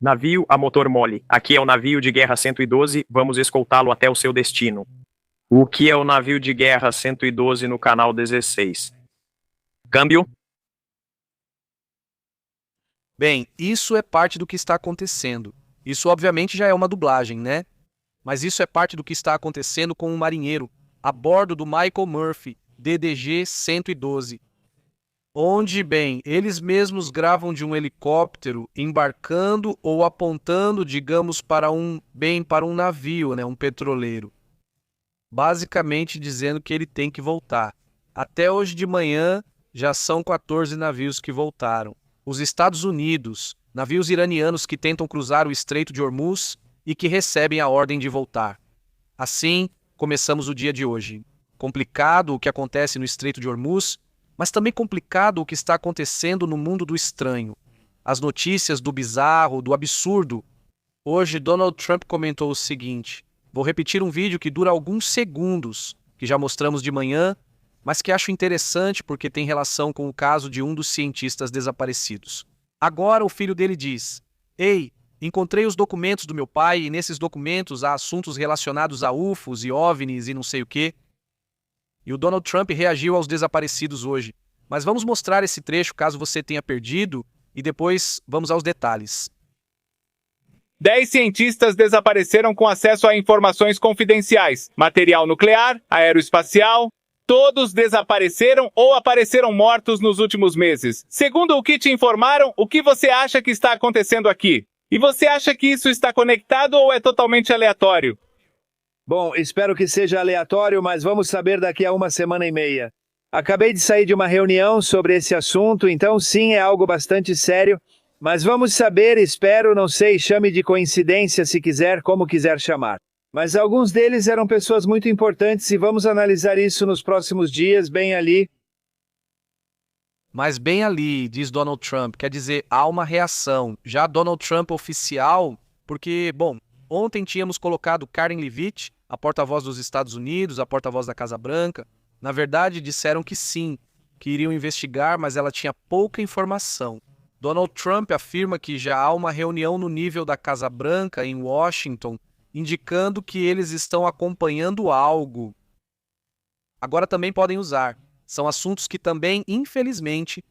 Navio a motor mole. Aqui é o navio de guerra 112, vamos escoltá-lo até o seu destino. O que é o navio de guerra 112 no canal 16? Câmbio? Bem, isso é parte do que está acontecendo. Isso obviamente já é uma dublagem, né? Mas isso é parte do que está acontecendo com um marinheiro a bordo do Michael Murphy, DDG-112, onde, bem, eles mesmos gravam de um helicóptero embarcando ou apontando, digamos, para um navio, né, um petroleiro, basicamente dizendo que ele tem que voltar. Até hoje de manhã já são 14 navios que voltaram. Os Estados Unidos, navios iranianos que tentam cruzar o Estreito de Hormuz e que recebem a ordem de voltar. Assim, começamos o dia de hoje. Complicado o que acontece no Estreito de Hormuz, mas também complicado o que está acontecendo no mundo do estranho. As notícias do bizarro, do absurdo. Hoje, Donald Trump comentou o seguinte: vou repetir um vídeo que dura alguns segundos, que já mostramos de manhã, mas que acho interessante porque tem relação com o caso de um dos cientistas desaparecidos. Agora o filho dele diz: Ei, encontrei os documentos do meu pai e nesses documentos há assuntos relacionados a UFOs e OVNIs e não sei o quê. E o Donald Trump reagiu aos desaparecidos hoje. Mas vamos mostrar esse trecho caso você tenha perdido e depois vamos aos detalhes. 10 cientistas desapareceram com acesso a informações confidenciais, material nuclear, aeroespacial. Todos desapareceram ou apareceram mortos nos últimos meses. Segundo o que te informaram, o que você acha que está acontecendo aqui? E você acha que isso está conectado ou é totalmente aleatório? Bom, espero que seja aleatório, mas vamos saber daqui a uma semana e meia. Acabei de sair de uma reunião sobre esse assunto, então sim, é algo bastante sério, mas vamos saber, espero, não sei, chame de coincidência se quiser, como quiser chamar. Mas alguns deles eram pessoas muito importantes e vamos analisar isso nos próximos dias, bem ali. Mas bem ali, diz Donald Trump, quer dizer, há uma reação. Já Donald Trump oficial, porque, bom, ontem tínhamos colocado Karen Leavitt, a porta-voz dos Estados Unidos, a porta-voz da Casa Branca. Na verdade, disseram que sim, que iriam investigar, mas ela tinha pouca informação. Donald Trump afirma que já há uma reunião no nível da Casa Branca, em Washington, indicando que eles estão acompanhando algo. Agora também podem usar. São assuntos que também, infelizmente,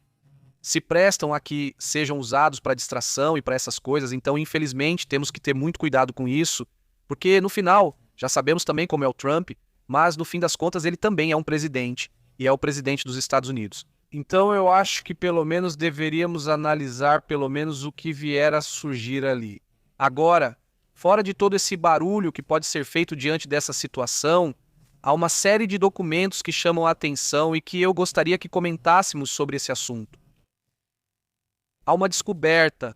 se prestam a que sejam usados para distração e para essas coisas. Então, infelizmente, temos que ter muito cuidado com isso, porque no final, já sabemos também como é o Trump, mas no fim das contas ele também é um presidente, e é o presidente dos Estados Unidos. Então eu acho que pelo menos deveríamos analisar pelo menos o que vier a surgir ali. Agora, fora de todo esse barulho que pode ser feito diante dessa situação, há uma série de documentos que chamam a atenção e que eu gostaria que comentássemos sobre esse assunto. Há uma descoberta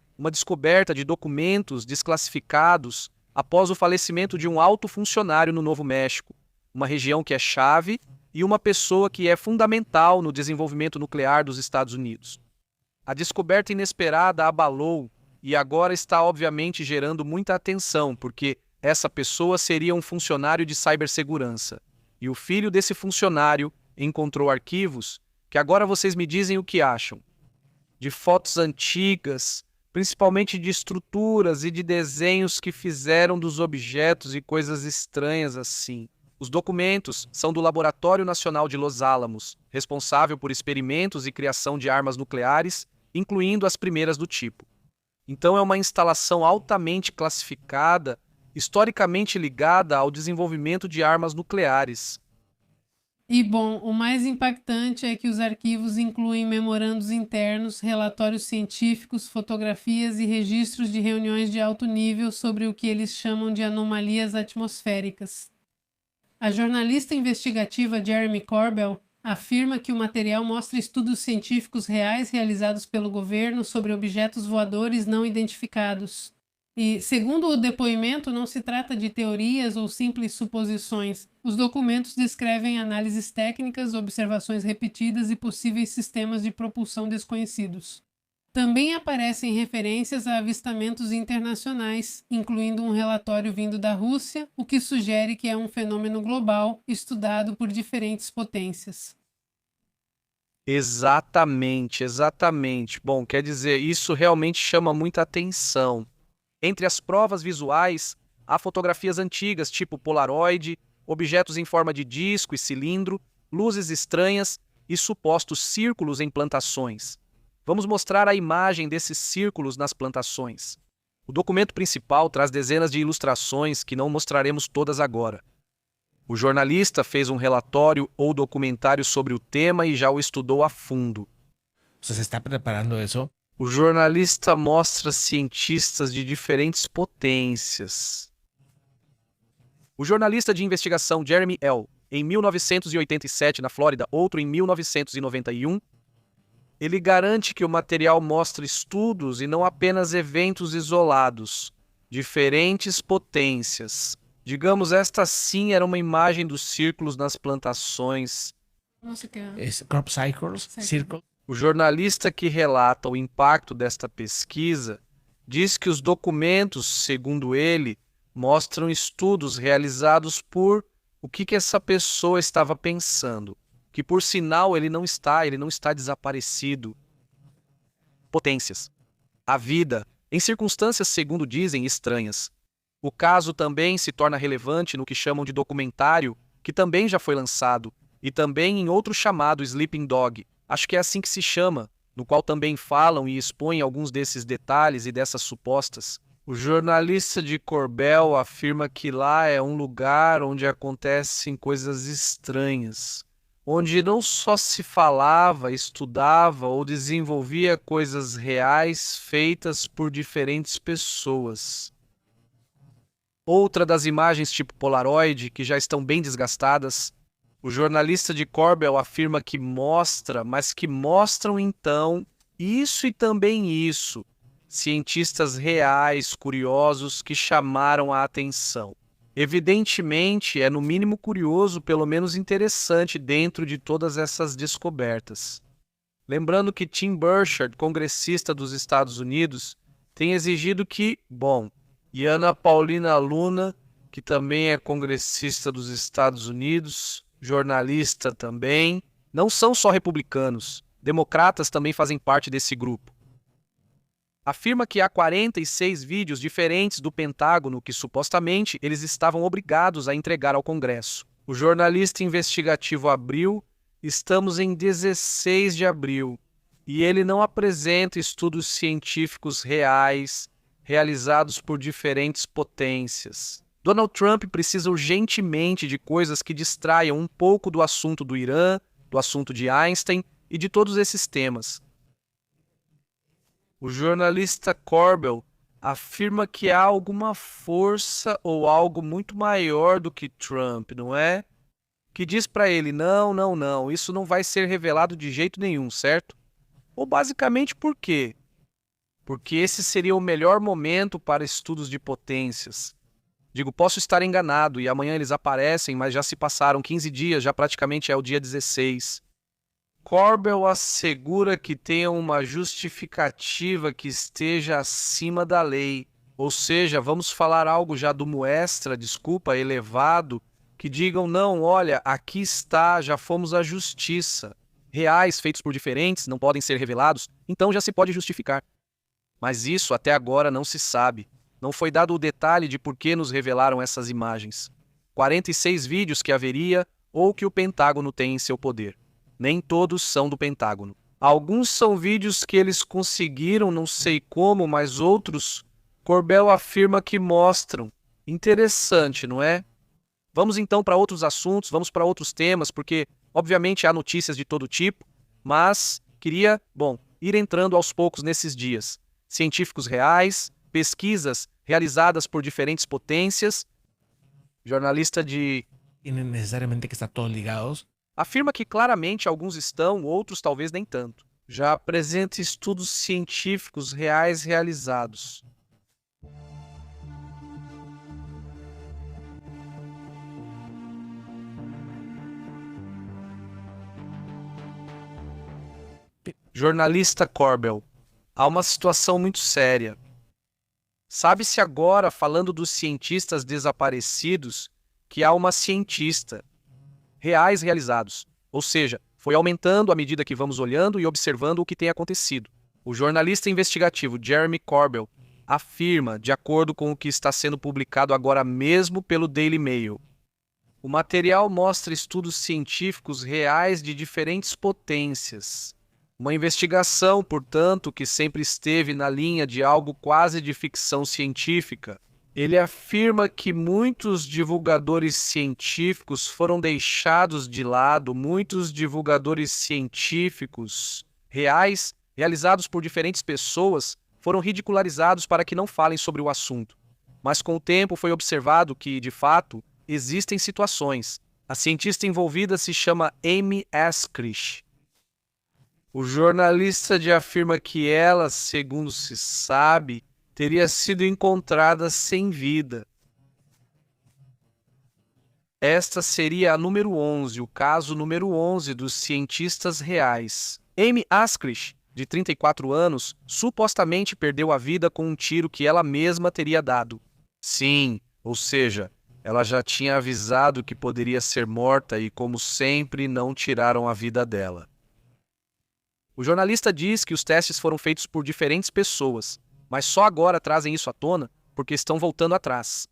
de documentos desclassificados após o falecimento de um alto funcionário no Novo México, uma região que é chave e uma pessoa que é fundamental no desenvolvimento nuclear dos Estados Unidos. A descoberta inesperada abalou e agora está obviamente gerando muita atenção, porque essa pessoa seria um funcionário de cibersegurança. E o filho desse funcionário encontrou arquivos que agora vocês me dizem o que acham. De fotos antigas, principalmente de estruturas e de desenhos que fizeram dos objetos e coisas estranhas assim. Os documentos são do Laboratório Nacional de Los Alamos, responsável por experimentos e criação de armas nucleares, incluindo as primeiras do tipo. Então é uma instalação altamente classificada, historicamente ligada ao desenvolvimento de armas nucleares. E bom, o mais impactante é que os arquivos incluem memorandos internos, relatórios científicos, fotografias e registros de reuniões de alto nível sobre o que eles chamam de anomalias atmosféricas. A jornalista investigativa Jeremy Corbell afirma que o material mostra estudos científicos reais realizados pelo governo sobre objetos voadores não identificados. E, segundo o depoimento, não se trata de teorias ou simples suposições. Os documentos descrevem análises técnicas, observações repetidas e possíveis sistemas de propulsão desconhecidos. Também aparecem referências a avistamentos internacionais, incluindo um relatório vindo da Rússia, o que sugere que é um fenômeno global estudado por diferentes potências. Exatamente, exatamente. Bom, quer dizer, isso realmente chama muita atenção. Entre as provas visuais, há fotografias antigas, tipo Polaroid, objetos em forma de disco e cilindro, luzes estranhas e supostos círculos em plantações. Vamos mostrar a imagem desses círculos nas plantações. O documento principal traz dezenas de ilustrações que não mostraremos todas agora. O jornalista fez um relatório ou documentário sobre o tema e já o estudou a fundo. ¿Se está preparando eso? O jornalista mostra cientistas de diferentes potências. O jornalista de investigação Jeremy L., em 1987 na Flórida, outro em 1991, ele garante que o material mostra estudos e não apenas eventos isolados, diferentes potências. Digamos, esta sim era uma imagem dos círculos nas plantações. Nossa, que é. Es crop cycles, circle. O jornalista que relata o impacto desta pesquisa diz que os documentos, segundo ele, mostram estudos realizados por o que essa pessoa estava pensando, que por sinal ele não está desaparecido. Potências. A vida, em circunstâncias, segundo dizem, estranhas. O caso também se torna relevante no que chamam de documentário, que também já foi lançado, e também em outro chamado Sleeping Dog, acho que é assim que se chama, no qual também falam e expõem alguns desses detalhes e dessas supostas. O jornalista de Corbell afirma que lá é um lugar onde acontecem coisas estranhas, onde não só se falava, estudava ou desenvolvia coisas reais feitas por diferentes pessoas. Outra das imagens tipo Polaroid, que já estão bem desgastadas, o jornalista de Corbell afirma que mostra, mas que mostram então isso e também isso. Cientistas reais, curiosos, que chamaram a atenção. Evidentemente, é no mínimo curioso, pelo menos interessante dentro de todas essas descobertas. Lembrando que Tim Burchard, congressista dos Estados Unidos, tem exigido que, e Ana Paulina Luna, que também é congressista dos Estados Unidos, jornalista também, não são só republicanos, democratas também fazem parte desse grupo. Afirma que há 46 vídeos diferentes do Pentágono que supostamente eles estavam obrigados a entregar ao Congresso. O jornalista investigativo abriu, estamos em 16 de abril, e ele não apresenta estudos científicos reais realizados por diferentes potências. Donald Trump precisa urgentemente de coisas que distraiam um pouco do assunto do Irã, do assunto de Einstein e de todos esses temas. O jornalista Corbell afirma que há alguma força ou algo muito maior do que Trump, não é? Que diz para ele, não, isso não vai ser revelado de jeito nenhum, certo? Ou basicamente por quê? Porque esse seria o melhor momento para estudos de potências. Digo, posso estar enganado e amanhã eles aparecem, mas já se passaram 15 dias, já praticamente é o dia 16. Corbell assegura que tenha uma justificativa que esteja acima da lei. Ou seja, vamos falar algo já do muestra, elevado, que digam, não, olha, aqui está, já fomos à justiça. Reais feitos por diferentes não podem ser revelados, então já se pode justificar. Mas isso até agora não se sabe. Não foi dado o detalhe de por que nos revelaram essas imagens. 46 vídeos que haveria ou que o Pentágono tem em seu poder. Nem todos são do Pentágono. Alguns são vídeos que eles conseguiram, não sei como, mas outros, Corbell afirma que mostram. Interessante, não é? Vamos então para outros assuntos, vamos para outros temas, porque obviamente há notícias de todo tipo, mas queria, ir entrando aos poucos nesses dias. Científicos reais, pesquisas realizadas por diferentes potências, jornalista de... Y no necesariamente que están todos ligados. Afirma que claramente alguns estão, outros talvez nem tanto. Já apresenta estudos científicos reais realizados. Jornalista Corbell. Há uma situação muito séria. Sabe-se agora, falando dos cientistas desaparecidos, que há uma cientista. Reais realizados. Ou seja, foi aumentando à medida que vamos olhando e observando o que tem acontecido. O jornalista investigativo Jeremy Corbell afirma, de acordo com o que está sendo publicado agora mesmo pelo Daily Mail. O material mostra estudos científicos reais de diferentes potências. Uma investigação, portanto, que sempre esteve na linha de algo quase de ficção científica. Ele afirma que muitos divulgadores científicos foram deixados de lado, muitos divulgadores científicos reais, realizados por diferentes pessoas, foram ridicularizados para que não falem sobre o assunto. Mas com o tempo foi observado que, de fato, existem situações. A cientista envolvida se chama Amy Askrich. O jornalista afirma que ela, segundo se sabe, teria sido encontrada sem vida. Esta seria a número 11, o caso número 11 dos cientistas reais. Amy Askrich, de 34 anos, supostamente perdeu a vida com um tiro que ela mesma teria dado. Sim, ou seja, ela já tinha avisado que poderia ser morta e, como sempre, não tiraram a vida dela. O jornalista diz que os testes foram feitos por diferentes pessoas, mas só agora trazem isso à tona porque estão voltando atrás.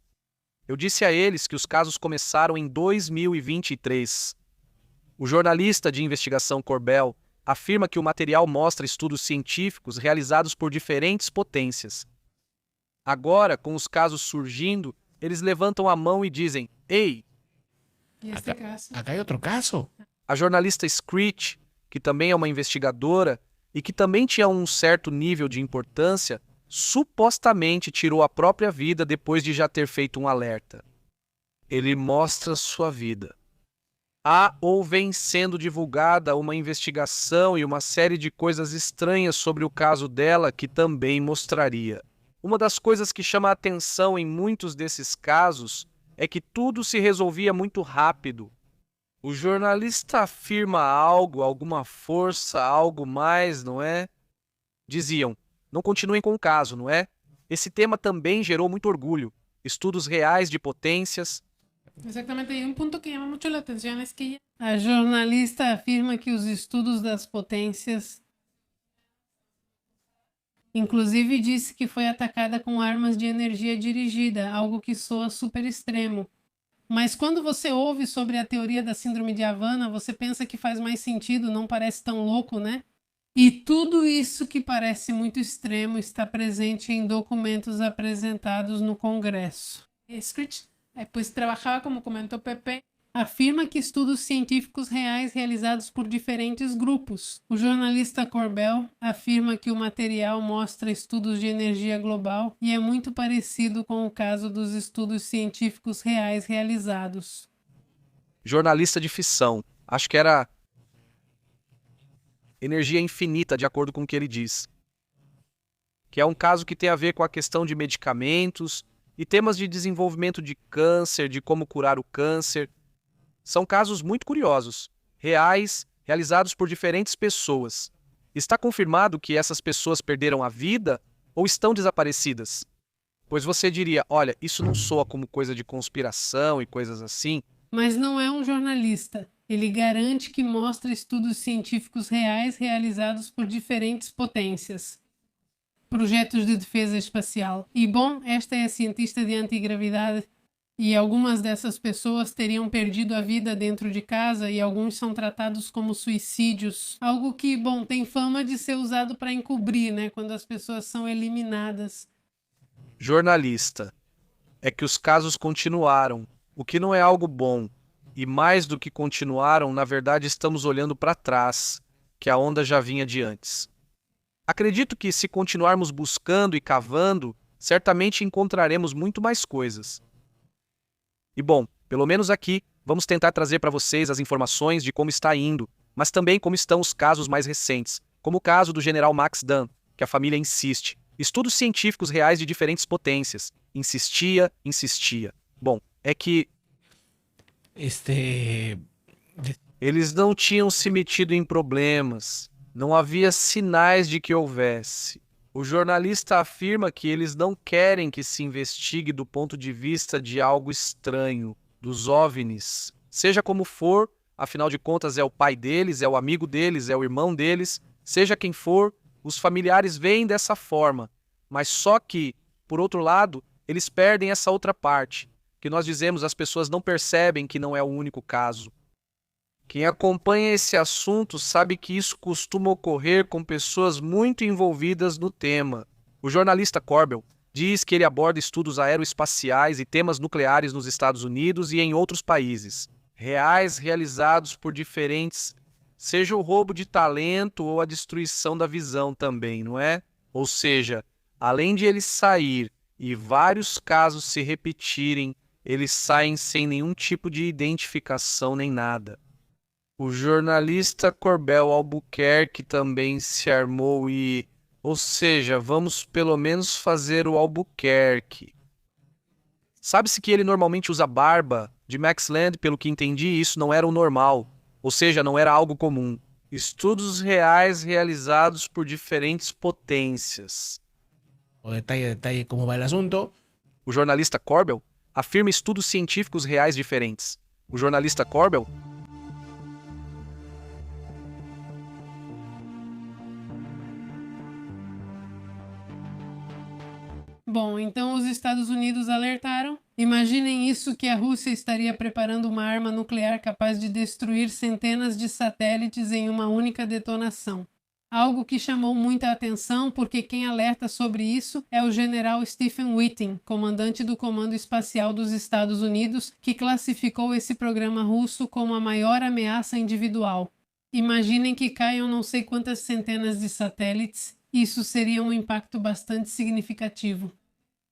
Eu disse a eles que os casos começaram em 2023. O jornalista de investigação Corbell afirma que o material mostra estudos científicos realizados por diferentes potências. Agora, com os casos surgindo, eles levantam a mão e dizem: "Ei!" E este caso? Acá hay otro caso. A jornalista Screech, que também é uma investigadora e que também tinha um certo nível de importância, supostamente tirou a própria vida depois de já ter feito um alerta. Ele mostra sua vida. Há ou vem sendo divulgada uma investigação e uma série de coisas estranhas sobre o caso dela que também mostraria. Uma das coisas que chama a atenção em muitos desses casos é que tudo se resolvia muito rápido. O jornalista afirma algo, alguma força, algo mais, não é? Diziam: "Não continuem com o caso, não é? Esse tema também gerou muito orgulho. Estudos reais de potências." Exatamente, e um ponto que chama muito a atenção é que a jornalista afirma que os estudos das potências, inclusive disse que foi atacada com armas de energia dirigida, algo que soa super extremo. Mas quando você ouve sobre a teoria da síndrome de Havana, você pensa que faz mais sentido, não parece tão louco, né? E tudo isso que parece muito extremo está presente em documentos apresentados no Congresso. Screech, pois trabalhava, como comentou Pepe, afirma que estudos científicos reais realizados por diferentes grupos. O jornalista Corbell afirma que o material mostra estudos de energia global e é muito parecido com o caso dos estudos científicos reais realizados. Jornalista de ficção. Acho que era energia infinita, de acordo com o que ele diz. Que é um caso que tem a ver com a questão de medicamentos e temas de desenvolvimento de câncer, de como curar o câncer. São casos muito curiosos, reais, realizados por diferentes pessoas. Está confirmado que essas pessoas perderam a vida ou estão desaparecidas? Pois você diria: olha, isso não soa como coisa de conspiração e coisas assim. Mas não é um jornalista. Ele garante que mostra estudos científicos reais realizados por diferentes potências. Projetos de defesa espacial. E bom, esta é a cientista de antigravidade. E algumas dessas pessoas teriam perdido a vida dentro de casa e alguns são tratados como suicídios. Algo que, bom, tem fama de ser usado para encobrir, né? Quando as pessoas são eliminadas. Jornalista. É que os casos continuaram, o que não é algo bom. E mais do que continuaram, na verdade estamos olhando para trás, que a onda já vinha de antes. Acredito que se continuarmos buscando e cavando, certamente encontraremos muito mais coisas. E bom, pelo menos aqui, vamos tentar trazer para vocês as informações de como está indo, mas também como estão os casos mais recentes, como o caso do general Max Dunn, que a família insiste. Estudos científicos reais de diferentes potências. Insistia. Bom, é que eles não tinham se metido em problemas. Não havia sinais de que houvesse. O jornalista afirma que eles não querem que se investigue do ponto de vista de algo estranho, dos OVNIs. Seja como for, afinal de contas é o pai deles, é o amigo deles, é o irmão deles, seja quem for, os familiares veem dessa forma. Mas só que por outro lado, eles perdem essa outra parte, que nós dizemos as pessoas não percebem que não é o único caso. Quem acompanha esse assunto sabe que isso costuma ocorrer com pessoas muito envolvidas no tema. O jornalista Corbell diz que ele aborda estudos aeroespaciais e temas nucleares nos Estados Unidos e em outros países, reais realizados por diferentes, seja o roubo de talento ou a destruição da visão também, não é? Ou seja, além de ele sair e vários casos se repetirem, eles saem sem nenhum tipo de identificação nem nada. O jornalista Corbell Albuquerque também se armou e... Ou seja, vamos pelo menos fazer o Albuquerque. Sabe-se que ele normalmente usa barba. De Max Land, pelo que entendi, isso não era o normal. Ou seja, não era algo comum. Estudos reais realizados por diferentes potências. O detalle cómo va el asunto. O jornalista Corbell afirma estudos científicos reais diferentes. O jornalista Corbell Bom, então os Estados Unidos alertaram. Imaginem isso, que a Rússia estaria preparando uma arma nuclear capaz de destruir centenas de satélites em uma única detonação. Algo que chamou muita atenção porque quem alerta sobre isso é o general Stephen Witting, comandante do Comando Espacial dos Estados Unidos, que classificou esse programa russo como a maior ameaça individual. Imaginem que caiam não sei quantas centenas de satélites. Isso seria um impacto bastante significativo.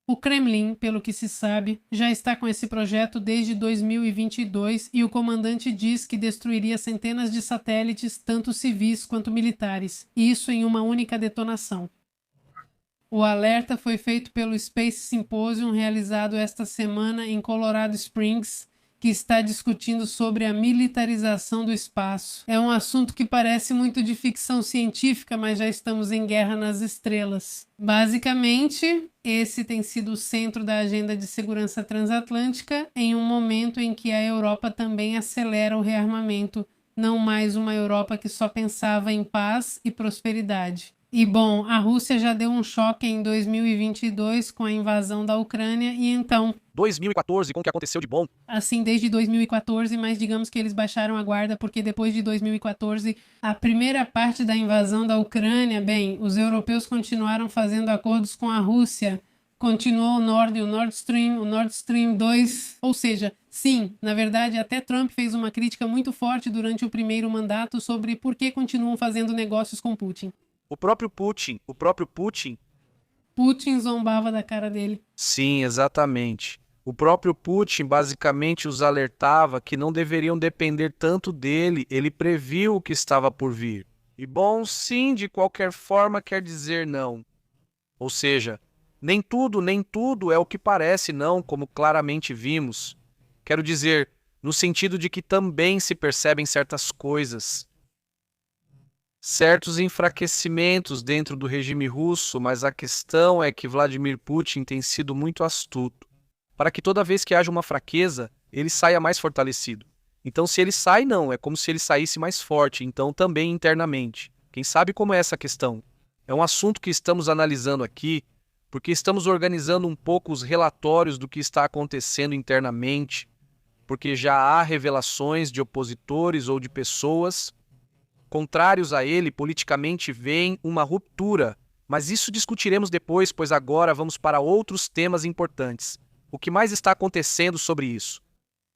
O Kremlin, pelo que se sabe, já está com esse projeto desde 2022 e o comandante diz que destruiria centenas de satélites, tanto civis quanto militares, e isso em uma única detonação. O alerta foi feito pelo Space Symposium realizado esta semana em Colorado Springs, que está discutindo sobre a militarização do espaço. É um assunto que parece muito de ficção científica, mas já estamos em guerra nas estrelas. Basicamente, esse tem sido o centro da agenda de segurança transatlântica em um momento em que a Europa também acelera o rearmamento, não mais uma Europa que só pensava em paz e prosperidade. E bom, a Rússia já deu um choque em 2022 com a invasão da Ucrânia e então... 2014, com o que aconteceu de bom? Assim, desde 2014, mas digamos que eles baixaram a guarda porque depois de 2014, a primeira parte da invasão da Ucrânia, bem, os europeus continuaram fazendo acordos com a Rússia. Continuou o Nord Stream 2, ou seja, sim, na verdade até Trump fez uma crítica muito forte durante o primeiro mandato sobre por que continuam fazendo negócios com Putin. O próprio Putin. Putin zombava da cara dele. Sim, exatamente. O próprio Putin basicamente os alertava que não deveriam depender tanto dele, ele previu o que estava por vir. E bom, sim, de qualquer forma quer dizer não. Ou seja, nem tudo é o que parece não, como claramente vimos. Quero dizer, no sentido de que também se percebem certas coisas. Certos enfraquecimentos dentro do regime russo, mas a questão é que Vladimir Putin tem sido muito astuto, para que toda vez que haja uma fraqueza, ele saia mais fortalecido. Então, se ele sai, não, é como se ele saísse mais forte, então também internamente. Quem sabe como é essa questão? É um assunto que estamos analisando aqui, porque estamos organizando um pouco os relatórios do que está acontecendo internamente, porque já há revelações de opositores ou de pessoas contrários a ele, politicamente veem uma ruptura, mas isso discutiremos depois, pois agora vamos para outros temas importantes. O que mais está acontecendo sobre isso?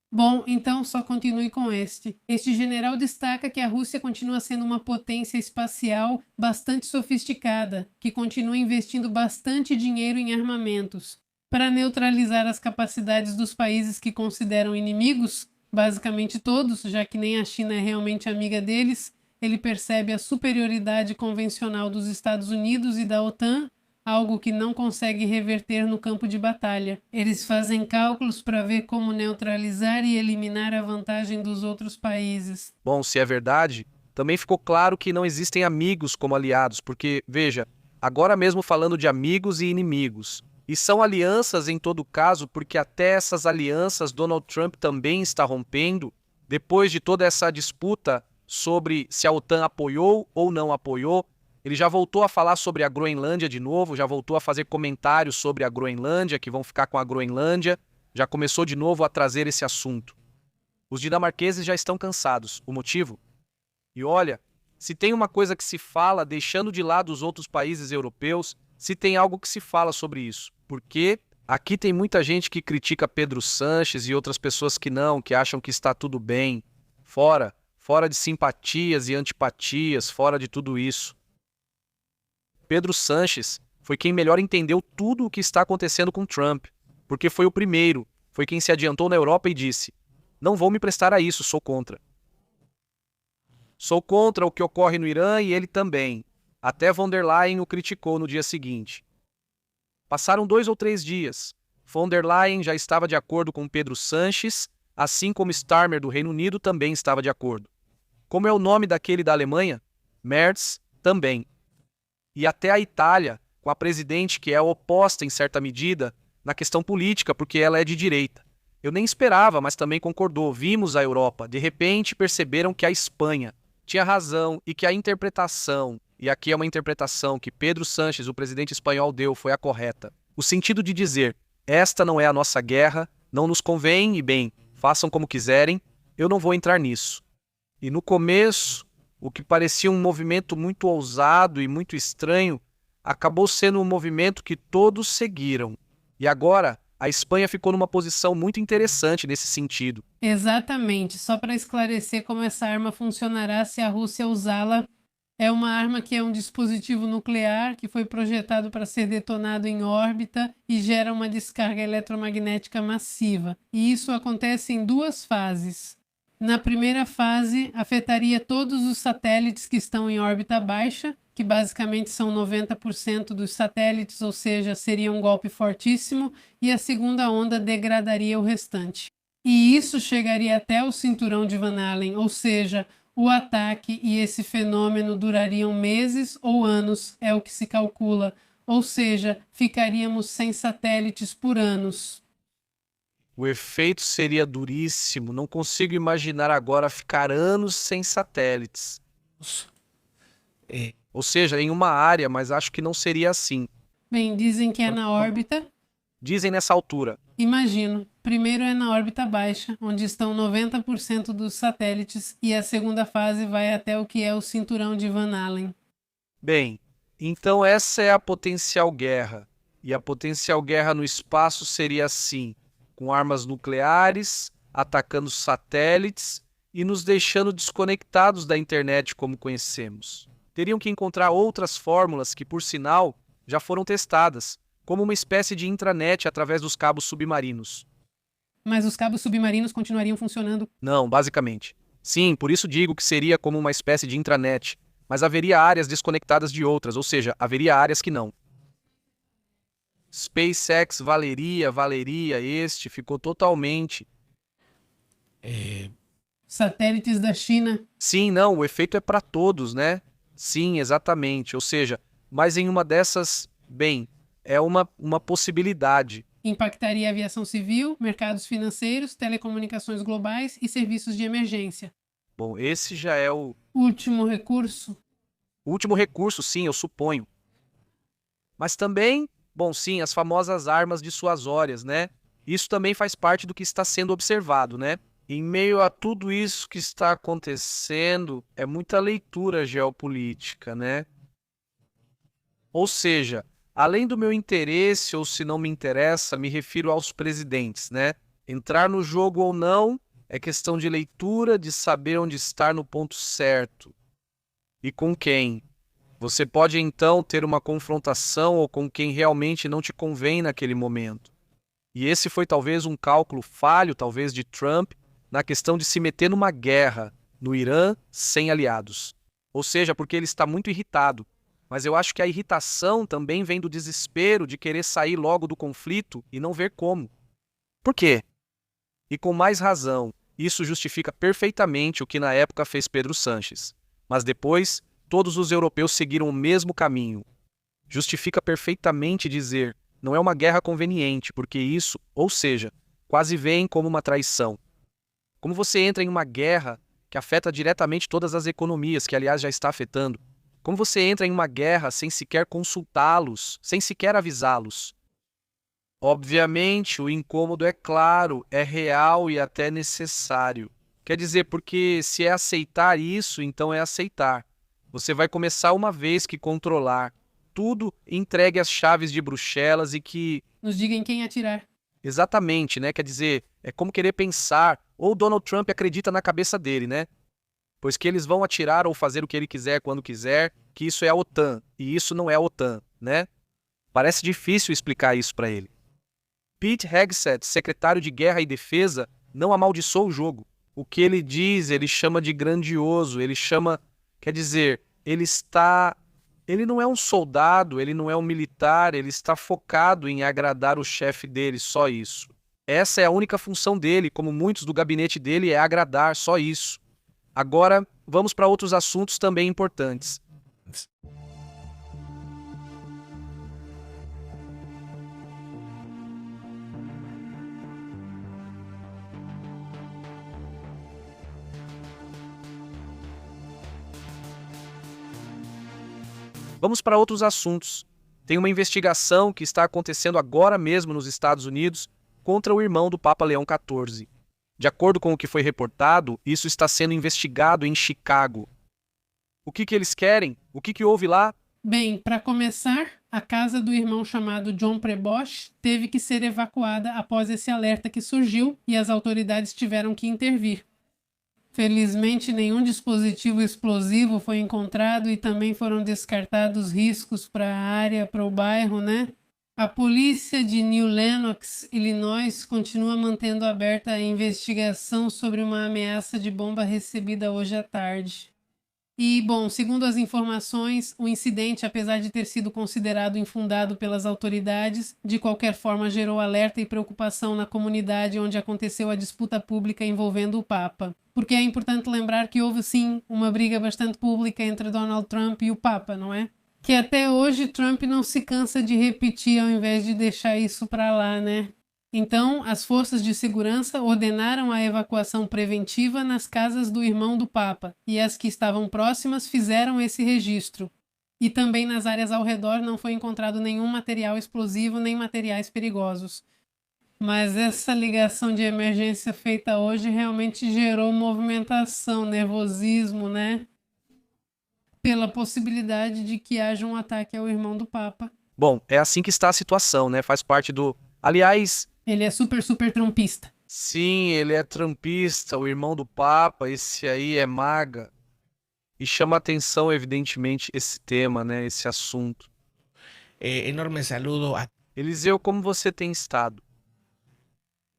Bom, então só continue com este. Este general destaca que a Rússia continua sendo uma potência espacial bastante sofisticada, que continua investindo bastante dinheiro em armamentos. Para neutralizar as capacidades dos países que consideram inimigos, basicamente todos, já que nem a China é realmente amiga deles, ele percebe a superioridade convencional dos Estados Unidos e da OTAN, algo que não consegue reverter no campo de batalha. Eles fazem cálculos para ver como neutralizar e eliminar a vantagem dos outros países. Bom, se é verdade, também ficou claro que não existem amigos como aliados, porque, veja, agora mesmo falando de amigos e inimigos. E são alianças em todo caso, porque até essas alianças Donald Trump também está rompendo, depois de toda essa disputa sobre se a OTAN apoiou ou não apoiou, Ele já voltou a falar sobre a Groenlândia de novo, já voltou a fazer comentários sobre a Groenlândia, que vão ficar com a Groenlândia, já começou de novo a trazer esse assunto. Os dinamarqueses já estão cansados. O motivo? E olha, se tem uma coisa que se fala, deixando de lado os outros países europeus, se tem algo que se fala sobre isso. Porque aqui tem muita gente que critica Pedro Sanches e outras pessoas que não, que acham que está tudo bem. Fora de simpatias e antipatias, fora de tudo isso. Pedro Sanches foi quem melhor entendeu tudo o que está acontecendo com Trump, porque foi o primeiro, foi quem se adiantou na Europa e disse: não vou me prestar a isso, sou contra. Sou contra o que ocorre no Irã e ele também. Até von der Leyen o criticou no dia seguinte. Passaram 2 ou 3 dias. Von der Leyen já estava de acordo com Pedro Sanches, assim como Starmer do Reino Unido também estava de acordo. Como é o nome daquele da Alemanha? Merz também. E até a Itália, com a presidente que é oposta em certa medida na questão política, porque ela é de direita. Eu nem esperava, mas também concordou. Vimos a Europa. De repente perceberam que a Espanha tinha razão e que a interpretação, e aqui é uma interpretação que Pedro Sanches, o presidente espanhol, deu, foi a correta. O sentido de dizer, esta não é a nossa guerra, não nos convém e bem, façam como quiserem, eu não vou entrar nisso. E no começo, o que parecia um movimento muito ousado e muito estranho, acabou sendo um movimento que todos seguiram. E agora, a Espanha ficou numa posição muito interessante nesse sentido. Exatamente. Só para esclarecer como essa arma funcionará se a Rússia usá-la, é uma arma que é um dispositivo nuclear que foi projetado para ser detonado em órbita e gera uma descarga eletromagnética massiva. E isso acontece em 2 fases. Na primeira fase, afetaria todos os satélites que estão em órbita baixa, que basicamente são 90% dos satélites, ou seja, seria um golpe fortíssimo, e a segunda onda degradaria o restante. E isso chegaria até o cinturão de Van Allen, ou seja, o ataque e esse fenômeno durariam meses ou anos, é o que se calcula, ou seja, ficaríamos sem satélites por anos. O efeito seria duríssimo, não consigo imaginar agora ficar anos sem satélites. Ou seja, em uma área, mas acho que não seria assim. Bem, dizem que é na órbita. Dizem nessa altura. Imagino. Primeiro é na órbita baixa, onde estão 90% dos satélites, e a segunda fase vai até o que é o cinturão de Van Allen. Bem, então essa é a potencial guerra. E a potencial guerra no espaço seria assim, com armas nucleares, atacando satélites e nos deixando desconectados da internet como conhecemos. Teriam que encontrar outras fórmulas que, por sinal, já foram testadas, como uma espécie de intranet através dos cabos submarinos. Mas os cabos submarinos continuariam funcionando? Não, basicamente. Sim, por isso digo que seria como uma espécie de intranet, mas haveria áreas desconectadas de outras, ou seja, haveria áreas que não. SpaceX valeria, este ficou totalmente... Satélites da China? Sim, não, o efeito é para todos, né? Sim, exatamente, ou seja, mas em uma dessas, bem, é uma possibilidade. Impactaria a aviação civil, mercados financeiros, telecomunicações globais e serviços de emergência. Bom, esse já é o Último recurso? último recurso, sim, eu suponho. Mas também, bom, sim, as famosas armas dissuasórias, né? Isso também faz parte do que está sendo observado, né? Em meio a tudo isso que está acontecendo, é muita leitura geopolítica, né? Ou seja, além do meu interesse, ou se não me interessa, me refiro aos presidentes, né? Entrar no jogo ou não é questão de leitura, de saber onde estar no ponto certo. E com quem? Você pode então ter uma confrontação ou com quem realmente não te convém naquele momento. E esse foi talvez um cálculo falho, talvez de Trump, na questão de se meter numa guerra no Irã sem aliados. Ou seja, porque ele está muito irritado. Mas eu acho que a irritação também vem do desespero de querer sair logo do conflito e não ver como. Por quê? E com mais razão, isso justifica perfeitamente o que na época fez Pedro Sanches. Mas depois, todos os europeus seguiram o mesmo caminho. Justifica perfeitamente dizer, não é uma guerra conveniente, porque isso, ou seja, quase vem como uma traição. Como você entra em uma guerra que afeta diretamente todas as economias, que aliás já está afetando, Como você entra em uma guerra sem sequer consultá-los, sem sequer avisá-los? Obviamente, o incômodo é claro, é real e até necessário. Quer dizer, porque se é aceitar isso, então é aceitar. Você vai começar uma vez que controlar tudo, entregue as chaves de Bruxelas e que... Nos diga em quem atirar. Exatamente, né? Quer dizer, é como querer pensar, ou Donald Trump acredita na cabeça dele, né? Pois que eles vão atirar ou fazer o que ele quiser quando quiser, que isso é a OTAN, e isso não é a OTAN, né? Parece difícil explicar isso para ele. Pete Hegseth, secretário de Guerra e Defesa, não amaldiçoou o jogo. O que ele diz, ele chama de grandioso, ele chama... Quer dizer, ele não é um soldado, ele não é um militar, ele está focado em agradar o chefe dele, só isso. Essa é a única função dele, como muitos do gabinete dele, é agradar, só isso. Agora, vamos para outros assuntos também importantes. Vamos para outros assuntos. Tem uma investigação que está acontecendo agora mesmo nos Estados Unidos contra o irmão do Papa Leão XIV. De acordo com o que foi reportado, isso está sendo investigado em Chicago. O que eles querem? O que houve lá? Bem, para começar, a casa do irmão chamado John Prevost teve que ser evacuada após esse alerta que surgiu e as autoridades tiveram que intervir. Felizmente, nenhum dispositivo explosivo foi encontrado e também foram descartados riscos para a área, para o bairro, né? A polícia de New Lenox, Illinois, continua mantendo aberta a investigação sobre uma ameaça de bomba recebida hoje à tarde. E, bom, segundo as informações, o incidente, apesar de ter sido considerado infundado pelas autoridades, de qualquer forma gerou alerta e preocupação na comunidade onde aconteceu a disputa pública envolvendo o Papa. Porque é importante lembrar que houve, sim, uma briga bastante pública entre Donald Trump e o Papa, não é? Que até hoje Trump não se cansa de repetir ao invés de deixar isso para lá, né? Então, as forças de segurança ordenaram a evacuação preventiva nas casas do irmão do Papa, e as que estavam próximas fizeram esse registro. E também nas áreas ao redor não foi encontrado nenhum material explosivo nem materiais perigosos. Mas essa ligação de emergência feita hoje realmente gerou movimentação, nervosismo, né? Pela possibilidade de que haja um ataque ao irmão do Papa. Bom, é assim que está a situação, né? Faz parte do... Aliás... Ele é super trumpista. Sim, ele é trumpista, o irmão do Papa, esse aí é maga. E chama atenção, evidentemente, esse tema, né? Esse assunto. Enorme saludo a... Eliseu, como você tem estado?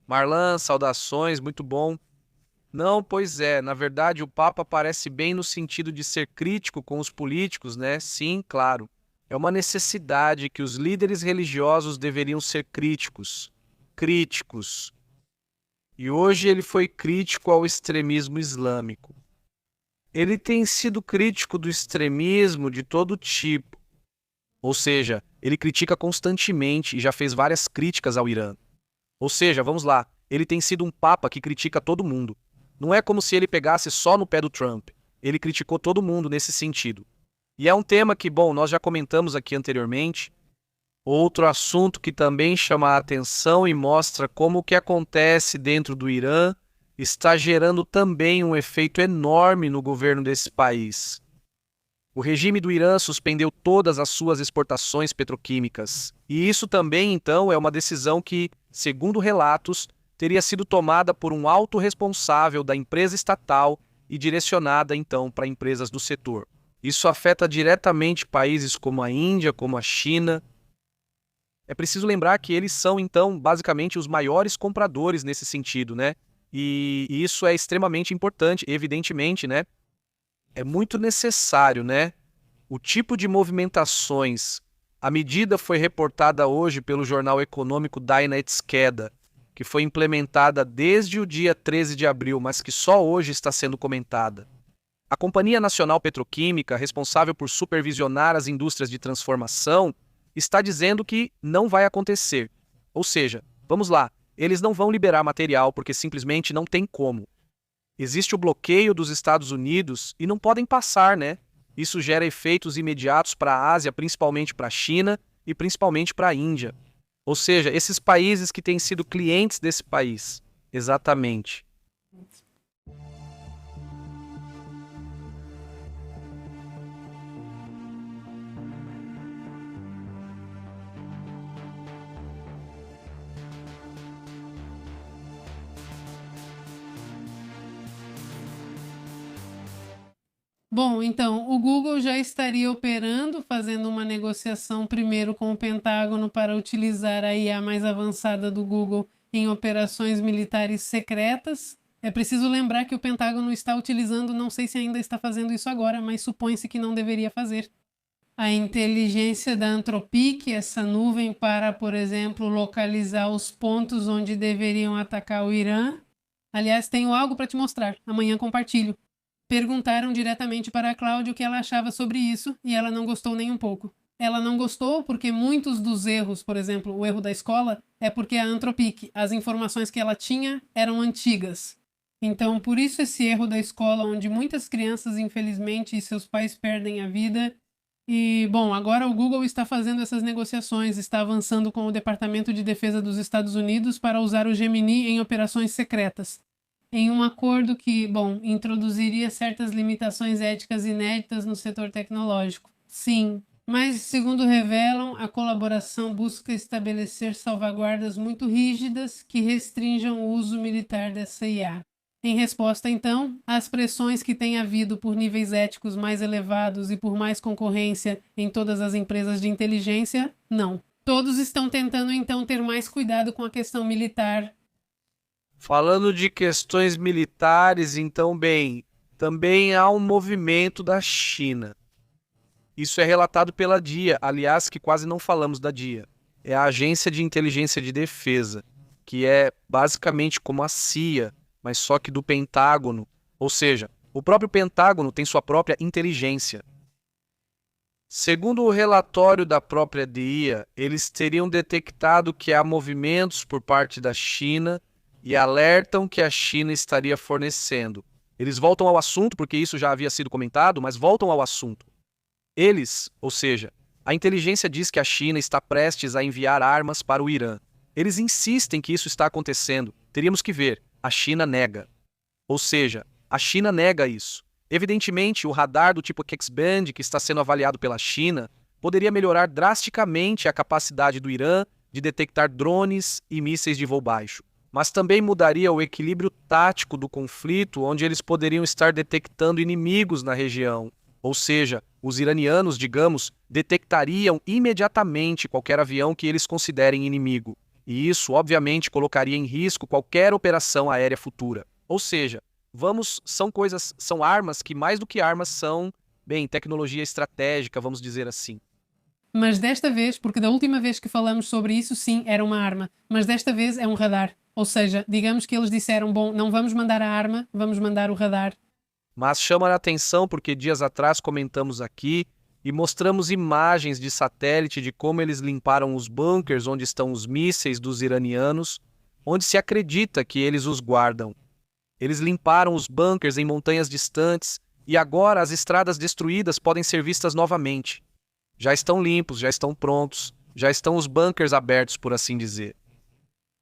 Marlan, saudações, muito bom. Não, pois é, na verdade o Papa parece bem no sentido de ser crítico com os políticos, né? Sim, claro. É uma necessidade que os líderes religiosos deveriam ser críticos. Críticos. E hoje ele foi crítico ao extremismo islâmico. Ele tem sido crítico do extremismo de todo tipo. Ou seja, ele critica constantemente e já fez várias críticas ao Irã. Ou seja, vamos lá, ele tem sido um papa que critica todo mundo. Não é como se ele pegasse só no pé do Trump. Ele criticou todo mundo nesse sentido. E é um tema que, bom, nós já comentamos aqui anteriormente. Outro assunto que também chama a atenção e mostra como o que acontece dentro do Irã está gerando também um efeito enorme no governo desse país. O regime do Irã suspendeu todas as suas exportações petroquímicas. E isso também, então, é uma decisão que, segundo relatos, teria sido tomada por um alto responsável da empresa estatal e direcionada, então, para empresas do setor. Isso afeta diretamente países como a Índia, como a China. É preciso lembrar que eles são, então, basicamente os maiores compradores nesse sentido, né? E isso é extremamente importante, evidentemente, né? É muito necessário, né? O tipo de movimentações. A medida foi reportada hoje pelo jornal econômico Dainetskeda, que foi implementada desde o dia 13 de abril, mas que só hoje está sendo comentada. A Companhia Nacional Petroquímica, responsável por supervisionar as indústrias de transformação, está dizendo que não vai acontecer. Ou seja, vamos lá, eles não vão liberar material porque simplesmente não tem como. Existe o bloqueio dos Estados Unidos e não podem passar, né? Isso gera efeitos imediatos para a Ásia, principalmente para a China e principalmente para a Índia. Ou seja, esses países que têm sido clientes desse país. Exatamente. Bom, então, o Google já estaria operando, fazendo uma negociação primeiro com o Pentágono para utilizar a IA mais avançada do Google em operações militares secretas. É preciso lembrar que o Pentágono está utilizando, não sei se ainda está fazendo isso agora, mas supõe-se que não deveria fazer. A inteligência da Anthropic, essa nuvem para, por exemplo, localizar os pontos onde deveriam atacar o Irã. Aliás, tenho algo para te mostrar, amanhã compartilho. Perguntaram diretamente para a Cláudia o que ela achava sobre isso e ela não gostou nem um pouco. Ela não gostou porque muitos dos erros, por exemplo, o erro da escola, é porque a Anthropic, as informações que ela tinha eram antigas. Então, por isso esse erro da escola, onde muitas crianças, infelizmente, e seus pais perdem a vida. E, bom, agora o Google está fazendo essas negociações, está avançando com o Departamento de Defesa dos Estados Unidos para usar o Gemini em operações secretas. Em um acordo que, bom, introduziria certas limitações éticas inéditas no setor tecnológico. Sim, mas, segundo revelam, a colaboração busca estabelecer salvaguardas muito rígidas que restringam o uso militar dessa IA. Em resposta, então, às pressões que tem havido por níveis éticos mais elevados e por mais concorrência em todas as empresas de inteligência, não. Todos estão tentando, então, ter mais cuidado com a questão militar. Falando de questões militares, então, bem, também há um movimento da China. Isso é relatado pela DIA, aliás, que quase não falamos da DIA. É a Agência de Inteligência de Defesa, que é basicamente como a CIA, mas só que do Pentágono. Ou seja, o próprio Pentágono tem sua própria inteligência. Segundo o relatório da própria DIA, eles teriam detectado que há movimentos por parte da China e alertam que a China estaria fornecendo. Eles voltam ao assunto, porque isso já havia sido comentado, mas voltam ao assunto. Eles, ou seja, a inteligência diz que a China está prestes a enviar armas para o Irã. Eles insistem que isso está acontecendo. Teríamos que ver. A China nega. Ou seja, a China nega isso. Evidentemente, o radar do tipo X-band, que está sendo avaliado pela China, poderia melhorar drasticamente a capacidade do Irã de detectar drones e mísseis de voo baixo. Mas também mudaria o equilíbrio tático do conflito, onde eles poderiam estar detectando inimigos na região. Ou seja, os iranianos, digamos, detectariam imediatamente qualquer avião que eles considerem inimigo. E isso, obviamente, colocaria em risco qualquer operação aérea futura. Ou seja, são armas que, mais do que armas, são, bem, tecnologia estratégica, vamos dizer assim. Mas desta vez, porque da última vez que falamos sobre isso, sim, era uma arma. Mas desta vez é um radar. Ou seja, digamos que eles disseram, bom, não vamos mandar a arma, vamos mandar o radar. Mas chama a atenção porque dias atrás comentamos aqui e mostramos imagens de satélite de como eles limparam os bunkers onde estão os mísseis dos iranianos, onde se acredita que eles os guardam. Eles limparam os bunkers em montanhas distantes e agora as estradas destruídas podem ser vistas novamente. Já estão limpos, já estão prontos, já estão os bunkers abertos, por assim dizer.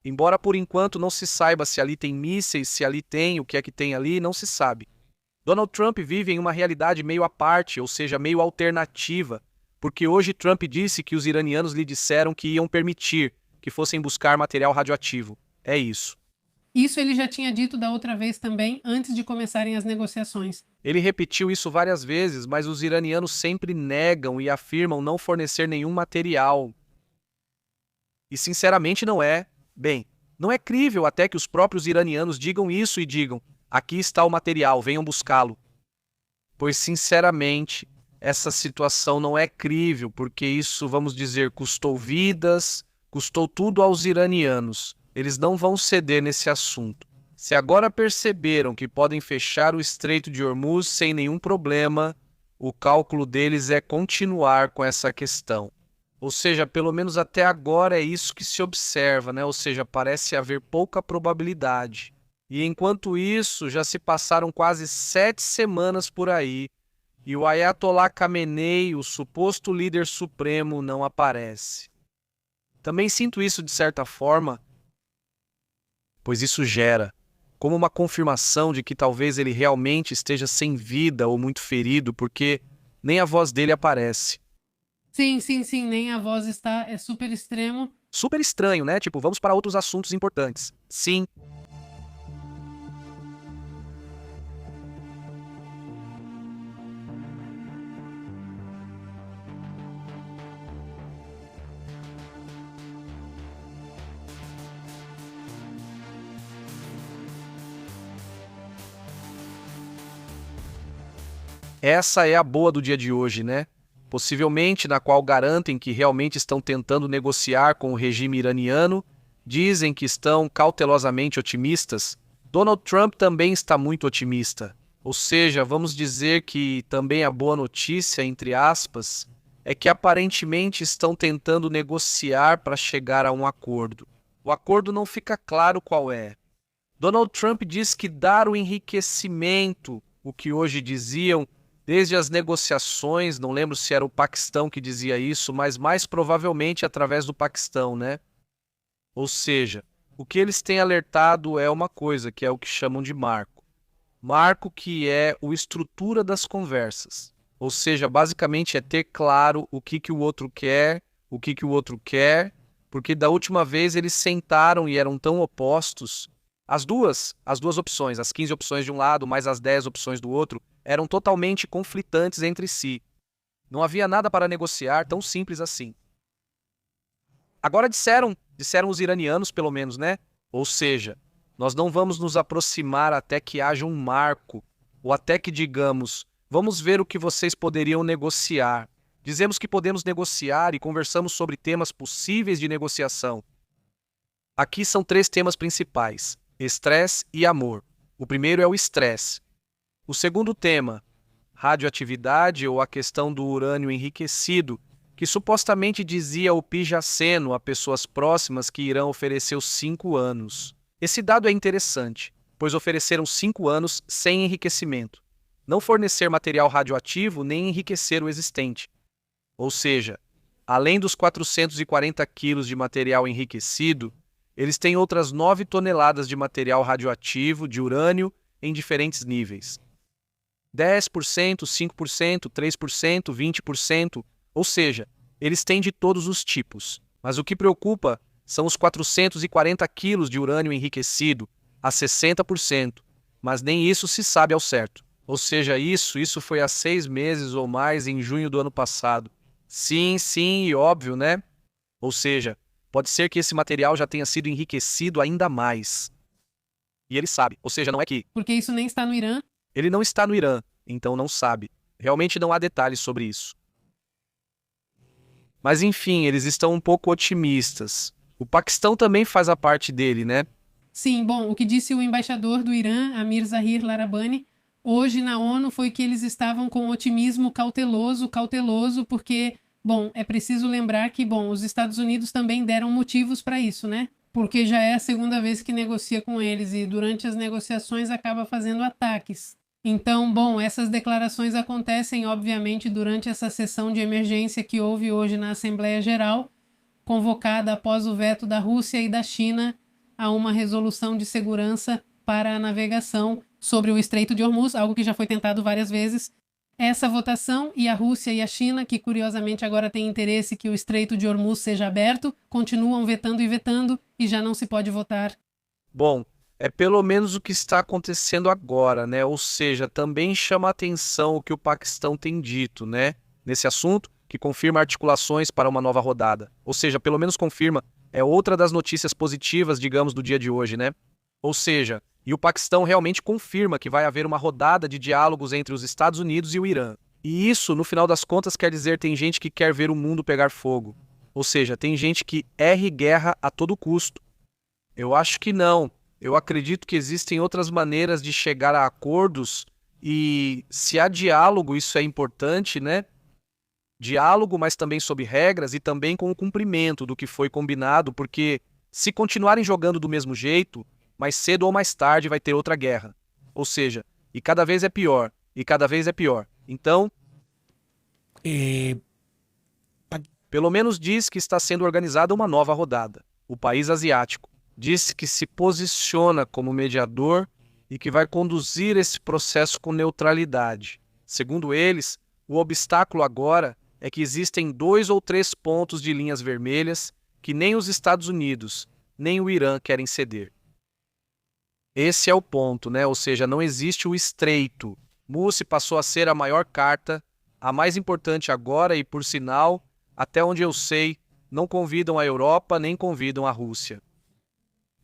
Embora por enquanto não se saiba se ali tem mísseis, se ali tem, o que é que tem ali, não se sabe. Donald Trump vive em uma realidade meio à parte, ou seja, meio alternativa, porque hoje Trump disse que os iranianos lhe disseram que iam permitir que fossem buscar material radioativo. É isso. Isso ele já tinha dito da outra vez também, antes de começarem as negociações. Ele repetiu isso várias vezes, mas os iranianos sempre negam e afirmam não fornecer nenhum material. E sinceramente não é. Bem, não é crível até que os próprios iranianos digam isso e digam: aqui está o material, venham buscá-lo. Pois, sinceramente, essa situação não é crível, porque isso, vamos dizer, custou vidas, custou tudo aos iranianos. Eles não vão ceder nesse assunto. Se agora perceberam que podem fechar o Estreito de Hormuz sem nenhum problema, o cálculo deles é continuar com essa questão. Ou seja, pelo menos até agora é isso que se observa, né? Ou seja, parece haver pouca probabilidade. E enquanto isso, já se passaram quase 7 semanas por aí, e o Ayatollah Khamenei, o suposto líder supremo, não aparece. Também sinto isso de certa forma, pois isso gera como uma confirmação de que talvez ele realmente esteja sem vida ou muito ferido, porque nem a voz dele aparece. Sim, nem a voz está, é super extremo. Super estranho, né? Tipo, vamos para outros assuntos importantes. Sim. Essa é a boa do dia de hoje, né? Possivelmente na qual garantem que realmente estão tentando negociar com o regime iraniano, dizem que estão cautelosamente otimistas. Donald Trump também está muito otimista. Ou seja, vamos dizer que também a boa notícia, entre aspas, é que aparentemente estão tentando negociar para chegar a um acordo. O acordo não fica claro qual é. Donald Trump diz que dar o enriquecimento, o que hoje diziam, desde as negociações, não lembro se era o Paquistão que dizia isso, mas mais provavelmente através do Paquistão, né? Ou seja, o que eles têm alertado é uma coisa, que é o que chamam de marco. Marco que é a estrutura das conversas. Ou seja, basicamente é ter claro o que o outro quer, o que o outro quer, porque da última vez eles sentaram e eram tão opostos. As duas opções, as 15 opções de um lado, mais as 10 opções do outro, eram totalmente conflitantes entre si. Não havia nada para negociar tão simples assim. Agora disseram os iranianos pelo menos, né? Ou seja, nós não vamos nos aproximar até que haja um marco, ou até que digamos, vamos ver o que vocês poderiam negociar. Dizemos que podemos negociar e conversamos sobre temas possíveis de negociação. Aqui são 3 temas principais: estresse e amor. O primeiro é o estresse. O segundo tema, radioatividade ou a questão do urânio enriquecido, que supostamente dizia o Pijaceno a pessoas próximas que irão oferecer os 5 anos. Esse dado é interessante, pois ofereceram 5 anos sem enriquecimento. Não fornecer material radioativo nem enriquecer o existente. Ou seja, além dos 440 quilos de material enriquecido, eles têm outras 9 toneladas de material radioativo de urânio em diferentes níveis. 10%, 5%, 3%, 20%, ou seja, eles têm de todos os tipos. Mas o que preocupa são os 440 quilos de urânio enriquecido, a 60%, mas nem isso se sabe ao certo. Ou seja, isso foi há 6 meses ou mais, em junho do ano passado. Sim, e óbvio, né? Ou seja, pode ser que esse material já tenha sido enriquecido ainda mais. E ele sabe, ou seja, não é que... Porque isso nem está no Irã. Ele não está no Irã, então não sabe. Realmente não há detalhes sobre isso. Mas enfim, eles estão um pouco otimistas. O Paquistão também faz a parte dele, né? Sim, bom, o que disse o embaixador do Irã, Amir Zahir Larabani, hoje na ONU foi que eles estavam com otimismo cauteloso, porque, bom, é preciso lembrar que, bom, os Estados Unidos também deram motivos para isso, né? Porque já é a segunda vez que negocia com eles e durante as negociações acaba fazendo ataques. Então, bom, essas declarações acontecem, obviamente, durante essa sessão de emergência que houve hoje na Assembleia Geral, convocada após o veto da Rússia e da China a uma resolução de segurança para a navegação sobre o Estreito de Hormuz, algo que já foi tentado várias vezes. Essa votação e a Rússia e a China, que curiosamente agora têm interesse que o Estreito de Hormuz seja aberto, continuam vetando e já não se pode votar. Bom, é pelo menos o que está acontecendo agora, né? Ou seja, também chama a atenção o que o Paquistão tem dito, né? Nesse assunto, que confirma articulações para uma nova rodada. Ou seja, pelo menos confirma, é outra das notícias positivas, digamos, do dia de hoje, né? Ou seja, e o Paquistão realmente confirma que vai haver uma rodada de diálogos entre os Estados Unidos e o Irã. E isso, no final das contas, quer dizer tem gente que quer ver o mundo pegar fogo. Ou seja, tem gente que erre guerra a todo custo. Eu acho que não. Eu acredito que existem outras maneiras de chegar a acordos e se há diálogo, isso é importante, né? Diálogo, mas também sob regras e também com o cumprimento do que foi combinado, porque se continuarem jogando do mesmo jeito, mais cedo ou mais tarde vai ter outra guerra. Ou seja, e cada vez é pior, e cada vez é pior. Então, eh, Pelo menos diz que está sendo organizada uma nova rodada. O país asiático disse que se posiciona como mediador e que vai conduzir esse processo com neutralidade. Segundo eles, o obstáculo agora é que existem 2 ou 3 pontos de linhas vermelhas que nem os Estados Unidos, nem o Irã querem ceder. Esse é o ponto, né? Ou seja, não existe o estreito. Mursi passou a ser a maior carta, a mais importante agora e, por sinal, até onde eu sei, não convidam a Europa nem convidam a Rússia.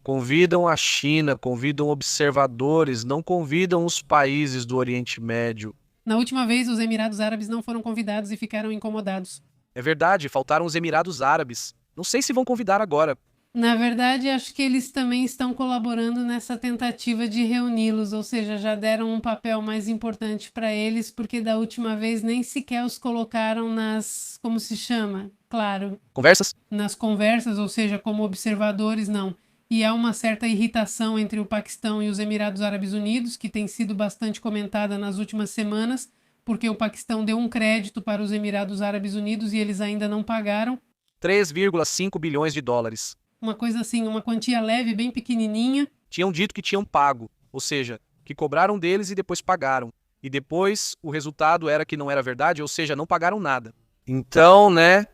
Convidam a China, convidam observadores, não convidam os países do Oriente Médio. Na última vez, os Emirados Árabes não foram convidados e ficaram incomodados. É verdade, faltaram os Emirados Árabes. Não sei se vão convidar agora. Na verdade, acho que eles também estão colaborando nessa tentativa de reuni-los, ou seja, já deram um papel mais importante para eles, porque da última vez nem sequer os colocaram nas, como se chama? Claro, Conversas? nas conversas, ou seja, como observadores, não. E há uma certa irritação entre o Paquistão e os Emirados Árabes Unidos, que tem sido bastante comentada nas últimas semanas, porque o Paquistão deu um crédito para os Emirados Árabes Unidos e eles ainda não pagaram. 3,5 bilhões de dólares. Uma coisa assim, uma quantia leve, bem pequenininha. Tinham dito que tinham pago, ou seja, que cobraram deles e depois pagaram. E depois o resultado era que não era verdade, ou seja, não pagaram nada. Então, né?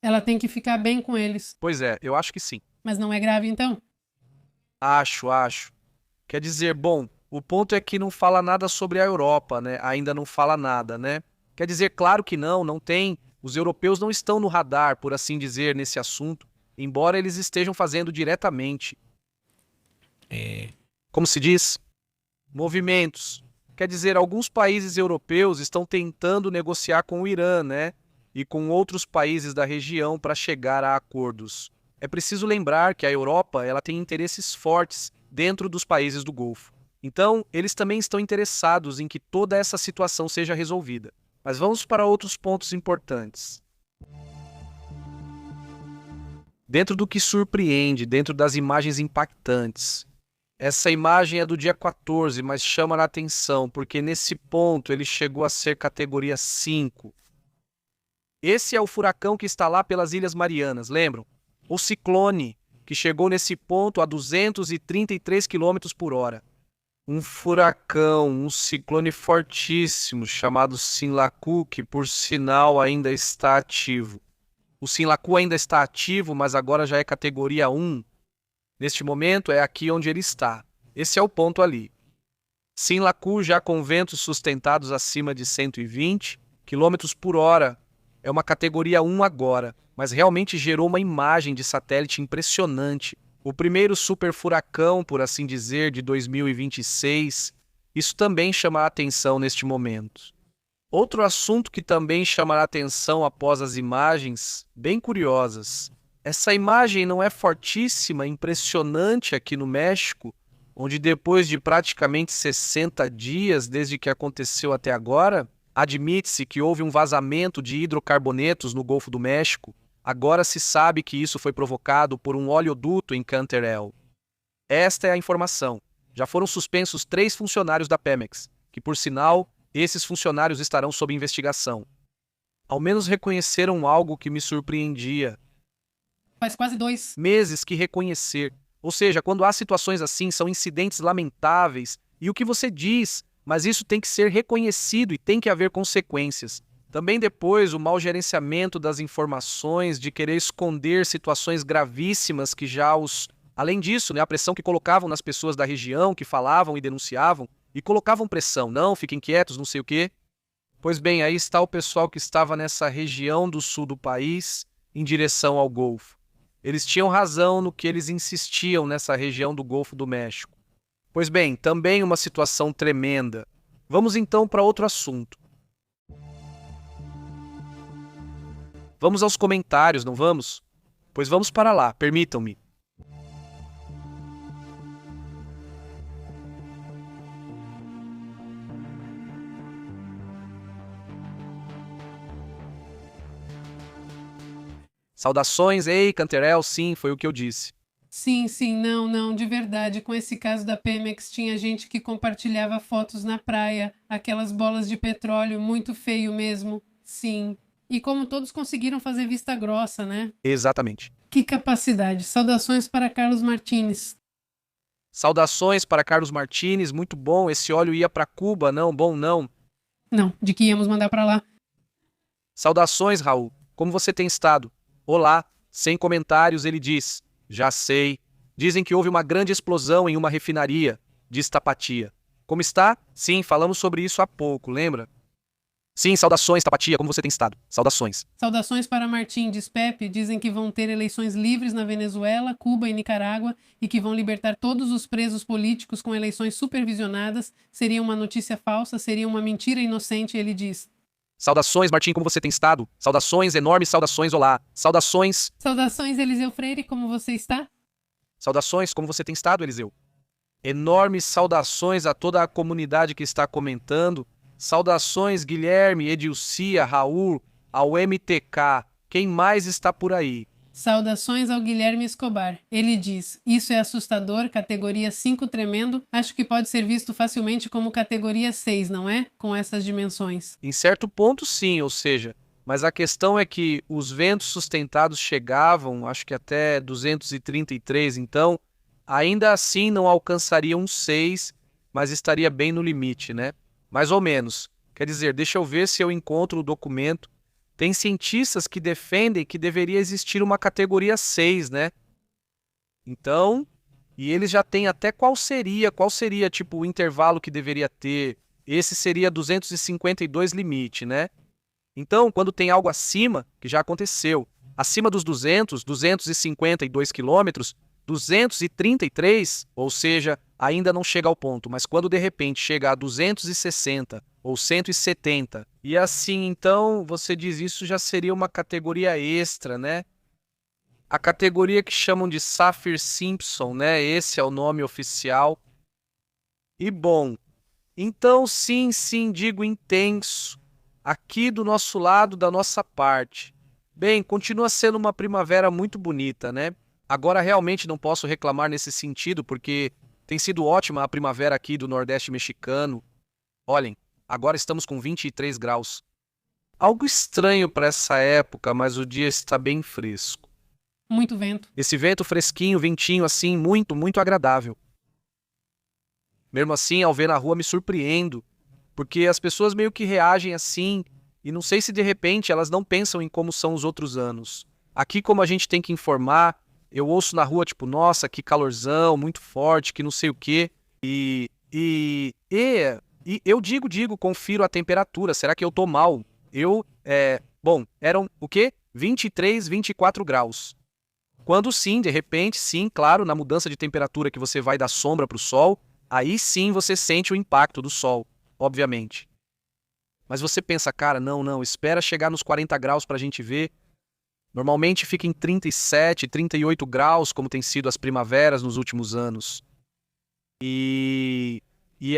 Ela tem que ficar bem com eles. Pois é, eu acho que sim. Mas não é grave, então? Acho. Quer dizer, bom, o ponto é que não fala nada sobre a Europa, né? Ainda não fala nada, né? Quer dizer, claro que não tem. Os europeus não estão no radar, por assim dizer, nesse assunto, embora eles estejam fazendo diretamente. Como se diz? Movimentos. Quer dizer, alguns países europeus estão tentando negociar com o Irã, né? E com outros países da região para chegar a acordos. É preciso lembrar que a Europa ela tem interesses fortes dentro dos países do Golfo. Então, eles também estão interessados em que toda essa situação seja resolvida. Mas vamos para outros pontos importantes. Dentro do que surpreende, dentro das imagens impactantes. Essa imagem é do dia 14, mas chama a atenção, porque nesse ponto ele chegou a ser categoria 5. Esse é o furacão que está lá pelas Ilhas Marianas, lembram? O ciclone, que chegou nesse ponto a 233 km por hora. Um furacão, um ciclone fortíssimo, chamado Sinlaku, que por sinal ainda está ativo. O Sinlaku ainda está ativo, mas agora já é categoria 1. Neste momento é aqui onde ele está. Esse é o ponto ali. Sinlaku já com ventos sustentados acima de 120 km por hora. É uma categoria 1 agora, mas realmente gerou uma imagem de satélite impressionante. O primeiro super furacão, por assim dizer, de 2026. Isso também chama a atenção neste momento. Outro assunto que também chama a atenção após as imagens, bem curiosas. Essa imagem não é fortíssima, impressionante aqui no México, onde depois de praticamente 60 dias desde que aconteceu até agora, admite-se que houve um vazamento de hidrocarbonetos no Golfo do México. Agora se sabe que isso foi provocado por um oleoduto em Cantarell. Esta é a informação. Já foram suspensos 3 funcionários da Pemex, que por sinal, esses funcionários estarão sob investigação. Ao menos reconheceram algo que me surpreendia. Faz quase 2 meses que reconhecer. Ou seja, quando há situações assim, são incidentes lamentáveis, e o que você diz, mas isso tem que ser reconhecido e tem que haver consequências. Também depois o mau gerenciamento das informações, de querer esconder situações gravíssimas que já os... Além disso, né, a pressão que colocavam nas pessoas da região, que falavam e denunciavam, e colocavam pressão, não, fiquem quietos, não sei o quê. Pois bem, aí está o pessoal que estava nessa região do sul do país, em direção ao Golfo. Eles tinham razão no que eles insistiam nessa região do Golfo do México. Pois bem, também uma situação tremenda. Vamos então para outro assunto. Vamos aos comentários, não vamos? Pois vamos para lá, permitam-me. Saudações, ei, Cantarell, sim, foi o que eu disse. Sim, sim, não, de verdade. Com esse caso da Pemex, tinha gente que compartilhava fotos na praia, aquelas bolas de petróleo, muito feio mesmo. Sim. E como todos conseguiram fazer vista grossa, né? Exatamente. Que capacidade. Saudações para Carlos Martins. Saudações para Carlos Martins, muito bom. Esse óleo ia para Cuba, não, bom não. Não, de que íamos mandar para lá. Saudações, Raul. Como você tem estado? Olá. Sem comentários, ele diz. Já sei. Dizem que houve uma grande explosão em uma refinaria, diz Tapatia. Como está? Sim, falamos sobre isso há pouco, lembra? Sim, saudações, Tapatia, como você tem estado? Saudações. Saudações para Martim, diz Pepe. Dizem que vão ter eleições livres na Venezuela, Cuba e Nicarágua e que vão libertar todos os presos políticos com eleições supervisionadas. Seria uma notícia falsa, seria uma mentira inocente, ele diz. Saudações, Martim, como você tem estado? Saudações, enormes saudações, olá. Saudações. Saudações, Eliseu Freire, como você está? Saudações, como você tem estado, Eliseu? Enormes saudações a toda a comunidade que está comentando. Saudações, Guilherme, Edilcia, Raul, ao MTK. Quem mais está por aí? Saudações ao Guilherme Escobar. Ele diz, isso é assustador, categoria 5 tremendo, acho que pode ser visto facilmente como categoria 6, não é? Com essas dimensões. Em certo ponto, sim, ou seja, mas a questão é que os ventos sustentados chegavam, acho que até 233, então, ainda assim não alcançaria um 6, mas estaria bem no limite, né? Mais ou menos. Quer dizer, deixa eu ver se eu encontro o documento. Tem cientistas que defendem que deveria existir uma categoria 6, né? Então, e eles já têm até qual seria, tipo, o intervalo que deveria ter. Esse seria 252 limite, né? Então, quando tem algo acima, que já aconteceu, acima dos 200, 252 quilômetros, 233, ou seja, ainda não chega ao ponto, mas quando de repente chega a 260 ou 170, e assim, então, você diz isso já seria uma categoria extra, né? A categoria que chamam de Saffir-Simpson, né? Esse é o nome oficial. E bom, então sim, digo intenso, aqui do nosso lado, da nossa parte. Bem, continua sendo uma primavera muito bonita, né? Agora realmente não posso reclamar nesse sentido, porque tem sido ótima a primavera aqui do Nordeste mexicano. Olhem, agora estamos com 23 graus. Algo estranho para essa época, mas o dia está bem fresco. Muito vento. Esse vento fresquinho, ventinho assim, muito, muito agradável. Mesmo assim, ao ver na rua me surpreendo, porque as pessoas meio que reagem assim, e não sei se de repente elas não pensam em como são os outros anos. Aqui, como a gente tem que informar, eu ouço na rua, tipo, nossa, que calorzão, muito forte, que não sei o quê. E eu digo, confiro a temperatura. Será que eu tô mal? Eram o quê? 23, 24 graus. Quando sim, de repente, sim, claro, na mudança de temperatura que você vai da sombra pro sol, aí sim você sente o impacto do sol, obviamente. Mas você pensa, cara, não, espera chegar nos 40 graus pra gente ver. Normalmente fica em 37, 38 graus, como tem sido as primaveras nos últimos anos. E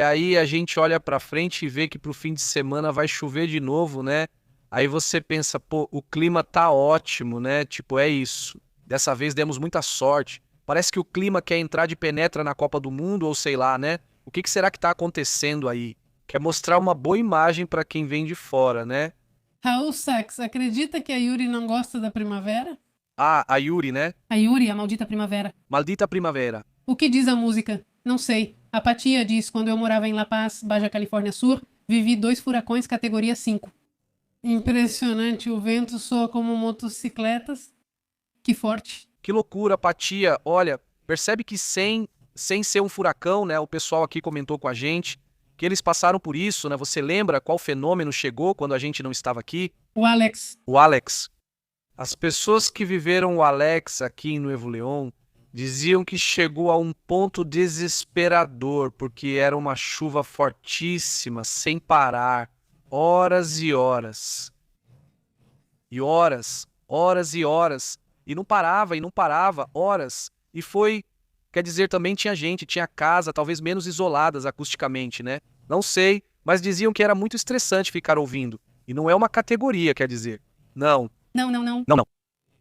aí a gente olha pra frente e vê que pro fim de semana vai chover de novo, né? Aí você pensa, pô, o clima tá ótimo, né? Tipo, é isso. Dessa vez demos muita sorte. Parece que o clima quer entrar de penetra na Copa do Mundo, ou sei lá, né? O que será que tá acontecendo aí? Quer mostrar uma boa imagem pra quem vem de fora, né? Raul Sachs, acredita que a Yuri não gosta da primavera? Ah, a Yuri, né? A Yuri, a maldita primavera. Maldita primavera. O que diz a música? Não sei. A Patia diz, quando eu morava em La Paz, Baja Califórnia Sur, vivi 2 furacões categoria 5. Impressionante, o vento soa como motocicletas. Que forte. Que loucura, Patia. Olha, percebe que sem ser um furacão, né? O pessoal aqui comentou com a gente que eles passaram por isso, né? Você lembra qual fenômeno chegou quando a gente não estava aqui? O Alex. O Alex. As pessoas que viveram o Alex aqui em Nuevo León diziam que chegou a um ponto desesperador, porque era uma chuva fortíssima, sem parar, horas e horas. E horas e horas. E não parava, horas. E foi, quer dizer, também tinha casa, talvez menos isoladas acusticamente, né? Não sei, mas diziam que era muito estressante ficar ouvindo. E não é uma categoria, quer dizer. Não. Não.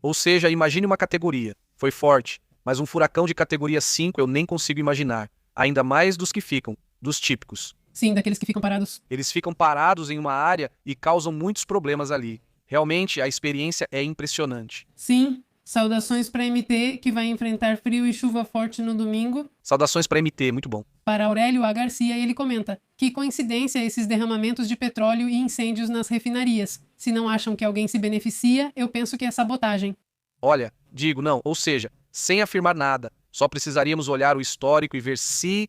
Ou seja, imagine uma categoria. Foi forte, Mas um furacão de categoria 5 eu nem consigo imaginar. Ainda mais dos que ficam, dos típicos. Sim, daqueles que ficam parados. Eles ficam parados em uma área e causam muitos problemas ali. Realmente, a experiência é impressionante. Sim, saudações para MT, que vai enfrentar frio e chuva forte no domingo. Saudações para MT, muito bom. Para Aurélio A. Garcia, ele comenta: que coincidência esses derramamentos de petróleo e incêndios nas refinarias. Se não acham que alguém se beneficia, eu penso que é sabotagem. Olha, digo não, ou seja, sem afirmar nada. Só precisaríamos olhar o histórico e ver se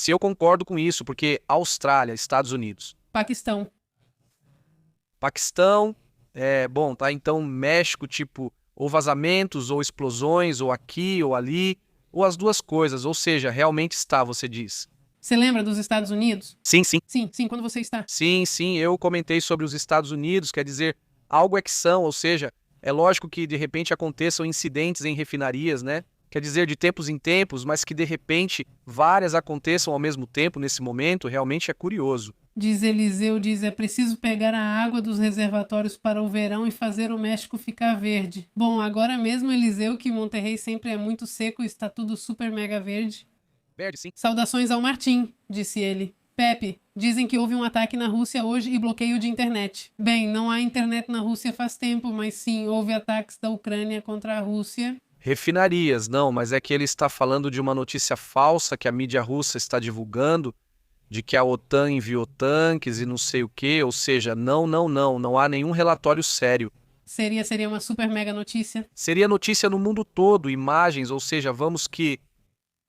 eu concordo com isso, porque Austrália, Estados Unidos. Paquistão, bom, tá, então México, tipo, ou vazamentos, ou explosões, ou aqui, ou ali, ou as duas coisas, ou seja, realmente está, você diz. Você lembra dos Estados Unidos? Sim, Quando você está. sim, eu comentei sobre os Estados Unidos, quer dizer, algo é que são, ou seja, é lógico que de repente aconteçam incidentes em refinarias, né? Quer dizer, de tempos em tempos, mas que de repente várias aconteçam ao mesmo tempo nesse momento, realmente é curioso. Diz Eliseu, é preciso pegar a água dos reservatórios para o verão e fazer o México ficar verde. Bom, agora mesmo, Eliseu, que Monterrey sempre é muito seco e está tudo super mega verde. Verde, sim. Saudações ao Martim, disse ele. Pepe, dizem que houve um ataque na Rússia hoje e bloqueio de internet. Bem, não há internet na Rússia faz tempo, mas sim, houve ataques da Ucrânia contra a Rússia. Refinarias, não, mas é que ele está falando de uma notícia falsa que a mídia russa está divulgando, de que a OTAN enviou tanques e não sei o quê, ou seja, não há nenhum relatório sério. Seria uma super mega notícia. Seria notícia no mundo todo, imagens, ou seja, vamos que...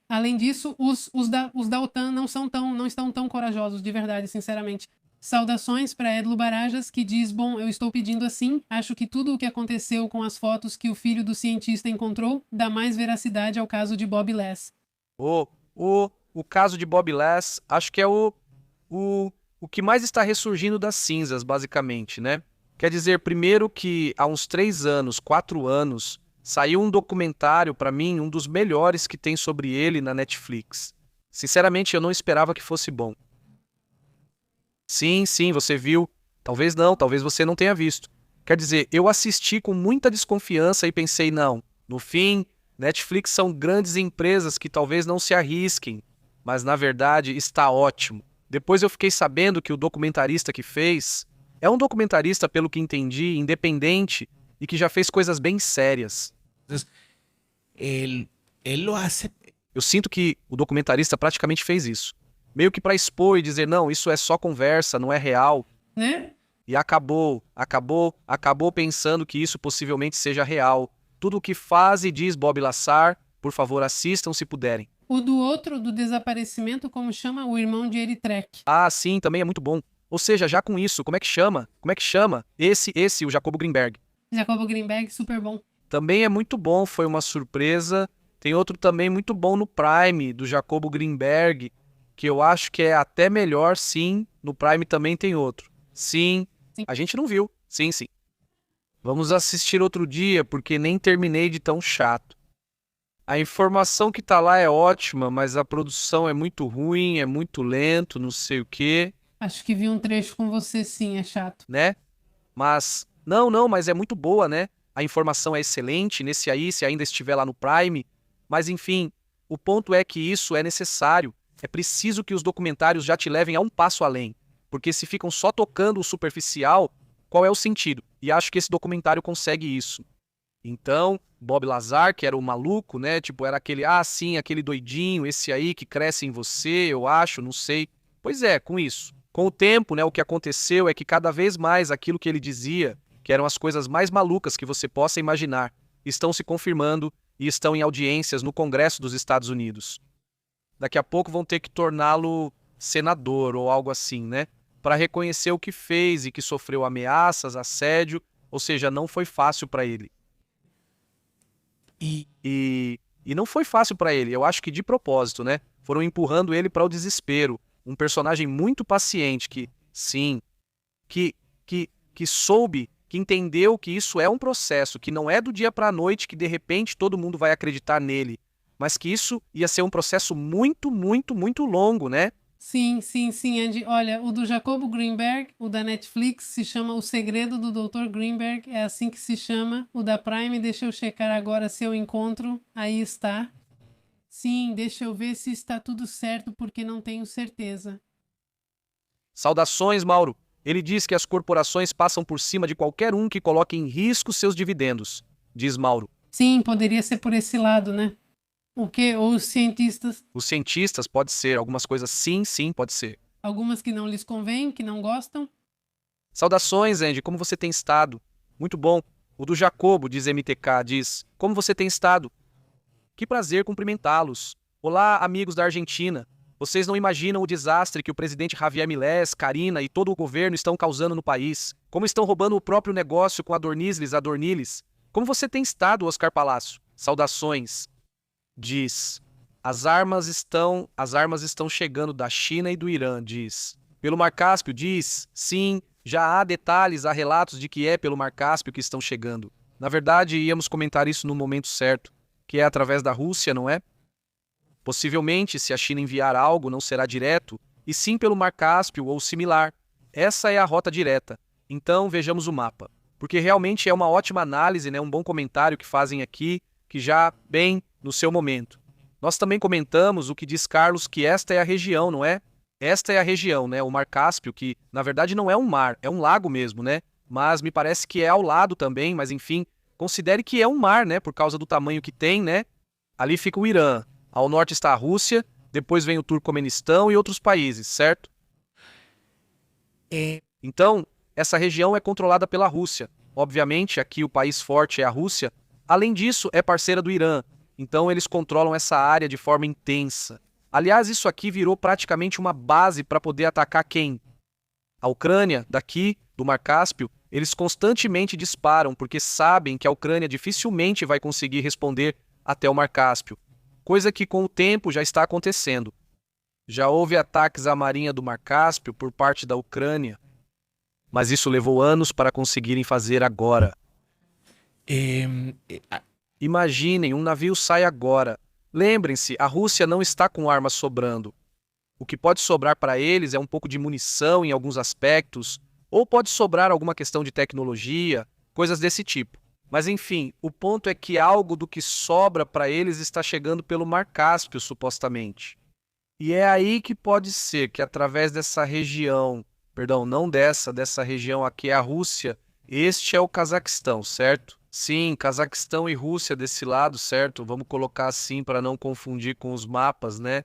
Além disso, os da OTAN não estão tão corajosos, de verdade, sinceramente. Saudações para Edlo Barajas, que diz: bom, eu estou pedindo assim, acho que tudo o que aconteceu com as fotos que o filho do cientista encontrou dá mais veracidade ao caso de Bob Lass. O caso de Bob Lass, acho que é o que mais está ressurgindo das cinzas, basicamente, né? Quer dizer, primeiro que há uns 3 anos, 4 anos, saiu um documentário, para mim, um dos melhores que tem sobre ele na Netflix. Sinceramente, eu não esperava que fosse bom. Sim, você viu. Talvez não, talvez você não tenha visto. Quer dizer, eu assisti com muita desconfiança e pensei, não, no fim, Netflix são grandes empresas que talvez não se arrisquem, mas na verdade está ótimo. Depois eu fiquei sabendo que o documentarista que fez é um documentarista, pelo que entendi, independente e que já fez coisas bem sérias. Él lo hace. Eu sinto que o documentarista praticamente fez isso. Meio que para expor e dizer, não, isso é só conversa, não é real. Né? E acabou pensando que isso possivelmente seja real. Tudo o que faz e diz Bob Lazar, por favor, assistam se puderem. O do desaparecimento, como chama? O irmão de Eritrek. Ah, sim, também é muito bom. Ou seja, já com isso, como é que chama? Esse, o Jacobo Greenberg. Jacobo Greenberg, super bom. Também é muito bom, foi uma surpresa. Tem outro também muito bom no Prime, do Jacobo Greenberg, que eu acho que é até melhor, sim. No Prime também tem outro. Sim. A gente não viu. Sim. Vamos assistir outro dia, porque nem terminei de tão chato. A informação que tá lá é ótima, mas a produção é muito ruim, é muito lento, não sei o quê. Acho que vi um trecho com você, sim, é chato. Né? Mas, mas é muito boa, né? A informação é excelente, nesse aí, se ainda estiver lá no Prime. Mas, enfim, o ponto é que isso é necessário. É preciso que os documentários já te levem a um passo além. Porque se ficam só tocando o superficial, qual é o sentido? E acho que esse documentário consegue isso. Então, Bob Lazar, que era o maluco, né? Tipo, era aquele, aquele doidinho, esse aí que cresce em você, eu acho, não sei. Pois é, com isso. Com o tempo, né, o que aconteceu é que cada vez mais aquilo que ele dizia, que eram as coisas mais malucas que você possa imaginar, estão se confirmando e estão em audiências no Congresso dos Estados Unidos. Daqui a pouco vão ter que torná-lo senador ou algo assim, né? Para reconhecer o que fez e que sofreu ameaças, assédio, ou seja, não foi fácil para ele. E não foi fácil para ele, eu acho que de propósito, né? Foram empurrando ele para o desespero. Um personagem muito paciente que, sim, que soube, que entendeu que isso é um processo, que não é do dia para a noite que de repente todo mundo vai acreditar nele, mas que isso ia ser um processo muito, muito, muito longo, né? Sim, sim, sim, Andy. Olha, o do Jacobo Greenberg, o da Netflix, se chama O Segredo do Dr. Greenberg, é assim que se chama. O da Prime, deixa eu checar agora se eu encontro. Aí está. Sim, deixa eu ver se está tudo certo, porque não tenho certeza. Saudações, Mauro. Ele diz que as corporações passam por cima de qualquer um que coloque em risco seus dividendos, diz Mauro. Sim, poderia ser por esse lado, né? O quê? Ou os cientistas, Os cientistas, pode ser, algumas coisas sim, sim, pode ser. algumas que não lhes convém, que não gostam. Saudações, Andy, como você tem estado? Muito bom. O do Jacobo, diz MTK, diz, como você tem estado? Que prazer cumprimentá-los. Olá, amigos da Argentina. Vocês não imaginam o desastre que o presidente Javier Milei, Karina e todo o governo estão causando no país. Como estão roubando o próprio negócio com a Adorniles. Como você tem estado, Oscar Palácio? Saudações. Diz, as armas estão chegando da China e do Irã, diz. Pelo Mar Cáspio, diz, sim, já há detalhes, há relatos de que é pelo Mar Cáspio que estão chegando. Na verdade, íamos comentar isso no momento certo, que é através da Rússia, não é? Possivelmente, se a China enviar algo, não será direto, e sim pelo Mar Cáspio ou similar. Essa é a rota direta. Então, vejamos o mapa. Porque realmente é uma ótima análise, né? Um bom comentário que fazem aqui, que já, bem, no seu momento. Nós também comentamos o que diz Carlos, que esta é a região, não é? Esta é a região, né? O Mar Cáspio, que na verdade não é um mar, é um lago mesmo, né? Mas me parece que é ao lado também, mas enfim, considere que é um mar, né? Por causa do tamanho que tem, né? Ali fica o Irã. Ao norte está a Rússia, depois vem o Turcomenistão e outros países, certo? Então, essa região é controlada pela Rússia. Obviamente, aqui o país forte é a Rússia. Além disso, é parceira do Irã. Então, eles controlam essa área de forma intensa. Aliás, isso aqui virou praticamente uma base para poder atacar quem? A Ucrânia, daqui, do Mar Cáspio, eles constantemente disparam porque sabem que a Ucrânia dificilmente vai conseguir responder até o Mar Cáspio. Coisa que com o tempo já está acontecendo. Já houve ataques à marinha do Mar Cáspio por parte da Ucrânia, mas isso levou anos para conseguirem fazer agora. Imaginem, um navio sai agora. Lembrem-se, a Rússia não está com armas sobrando. O que pode sobrar para eles é um pouco de munição em alguns aspectos, ou pode sobrar alguma questão de tecnologia, coisas desse tipo. Mas enfim, o ponto é que algo do que sobra para eles está chegando pelo Mar Cáspio, supostamente. E é aí que pode ser que através dessa região, perdão, não dessa região aqui é a Rússia, este é o Cazaquistão, certo? Sim, Cazaquistão e Rússia desse lado, certo? Vamos colocar assim para não confundir com os mapas, né?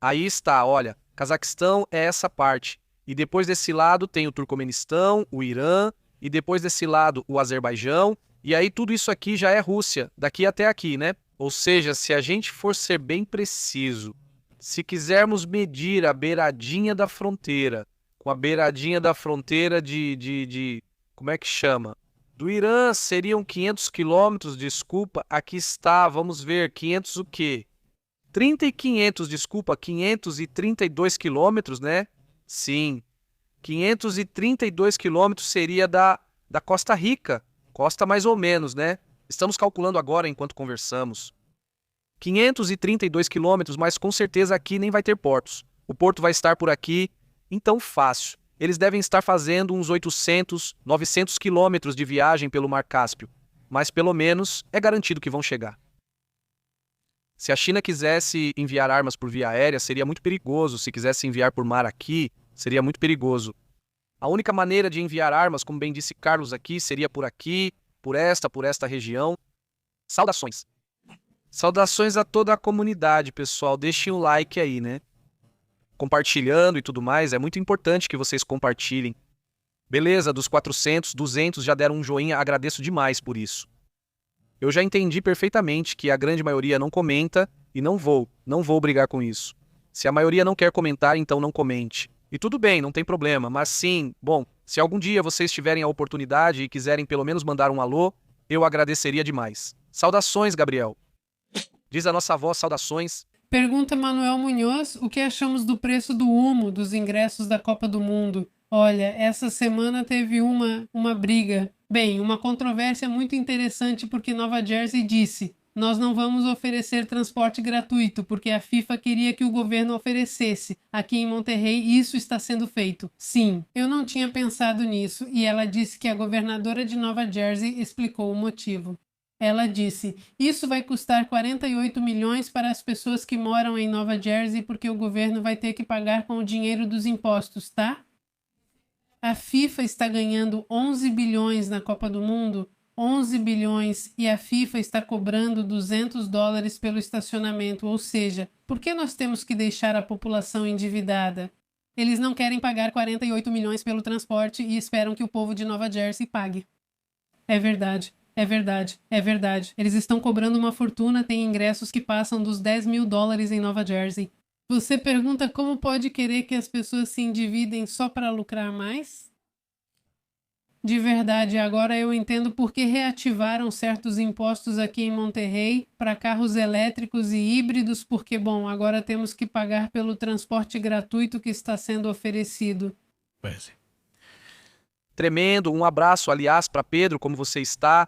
Aí está, olha, Cazaquistão é essa parte. E depois desse lado tem o Turcomenistão, o Irã, e depois desse lado o Azerbaijão, e aí tudo isso aqui já é Rússia, daqui até aqui, né? Ou seja, se a gente for ser bem preciso, se quisermos medir a beiradinha da fronteira, com a beiradinha da fronteira como é que chama? Do Irã seriam 500 quilômetros, desculpa, aqui está, vamos ver, 500 o quê? 30 e 500, desculpa, 532 quilômetros, né? Sim, 532 quilômetros seria da Costa Rica, costa mais ou menos, né? Estamos calculando agora enquanto conversamos. 532 quilômetros, mas com certeza aqui nem vai ter portos. O porto vai estar por aqui, então fácil. Eles devem estar fazendo uns 800, 900 quilômetros de viagem pelo Mar Cáspio, mas pelo menos é garantido que vão chegar. Se a China quisesse enviar armas por via aérea, seria muito perigoso. Se quisesse enviar por mar aqui, seria muito perigoso. A única maneira de enviar armas, como bem disse Carlos aqui, seria por aqui, por esta região. Saudações. Saudações a toda a comunidade, pessoal. Deixem o like aí, né? Compartilhando e tudo mais, é muito importante que vocês compartilhem. Beleza, dos 400, 200 já deram um joinha, agradeço demais por isso. Eu já entendi perfeitamente que a grande maioria não comenta e não vou brigar com isso. Se a maioria não quer comentar, então não comente. E tudo bem, não tem problema, mas sim, bom, se algum dia vocês tiverem a oportunidade e quiserem pelo menos mandar um alô, eu agradeceria demais. Saudações, Gabriel. Diz a nossa avó, saudações. Pergunta Manuel Munhoz, o que achamos do preço do humo dos ingressos da Copa do Mundo? Olha, essa semana teve uma briga. Bem, uma controvérsia muito interessante porque Nova Jersey disse: Nós não vamos oferecer transporte gratuito, porque a FIFA queria que o governo oferecesse. Aqui em Monterrey, isso está sendo feito. Sim, eu não tinha pensado nisso, e ela disse que a governadora de Nova Jersey explicou o motivo. Ela disse, isso vai custar 48 milhões para as pessoas que moram em Nova Jersey, porque o governo vai ter que pagar com o dinheiro dos impostos, tá? A FIFA está ganhando 11 bilhões na Copa do Mundo, 11 bilhões, e a FIFA está cobrando $200 pelo estacionamento, ou seja, por que nós temos que deixar a população endividada? Eles não querem pagar 48 milhões pelo transporte e esperam que o povo de Nova Jersey pague. É verdade, é verdade, é verdade. Eles estão cobrando uma fortuna, tem ingressos que passam dos $10 mil em Nova Jersey. Você pergunta como pode querer que as pessoas se endividem só para lucrar mais? De verdade, agora eu entendo por que reativaram certos impostos aqui em Monterrey para carros elétricos e híbridos, porque, bom, agora temos que pagar pelo transporte gratuito que está sendo oferecido. Pues sí. Tremendo, um abraço, aliás, para Pedro, como você está?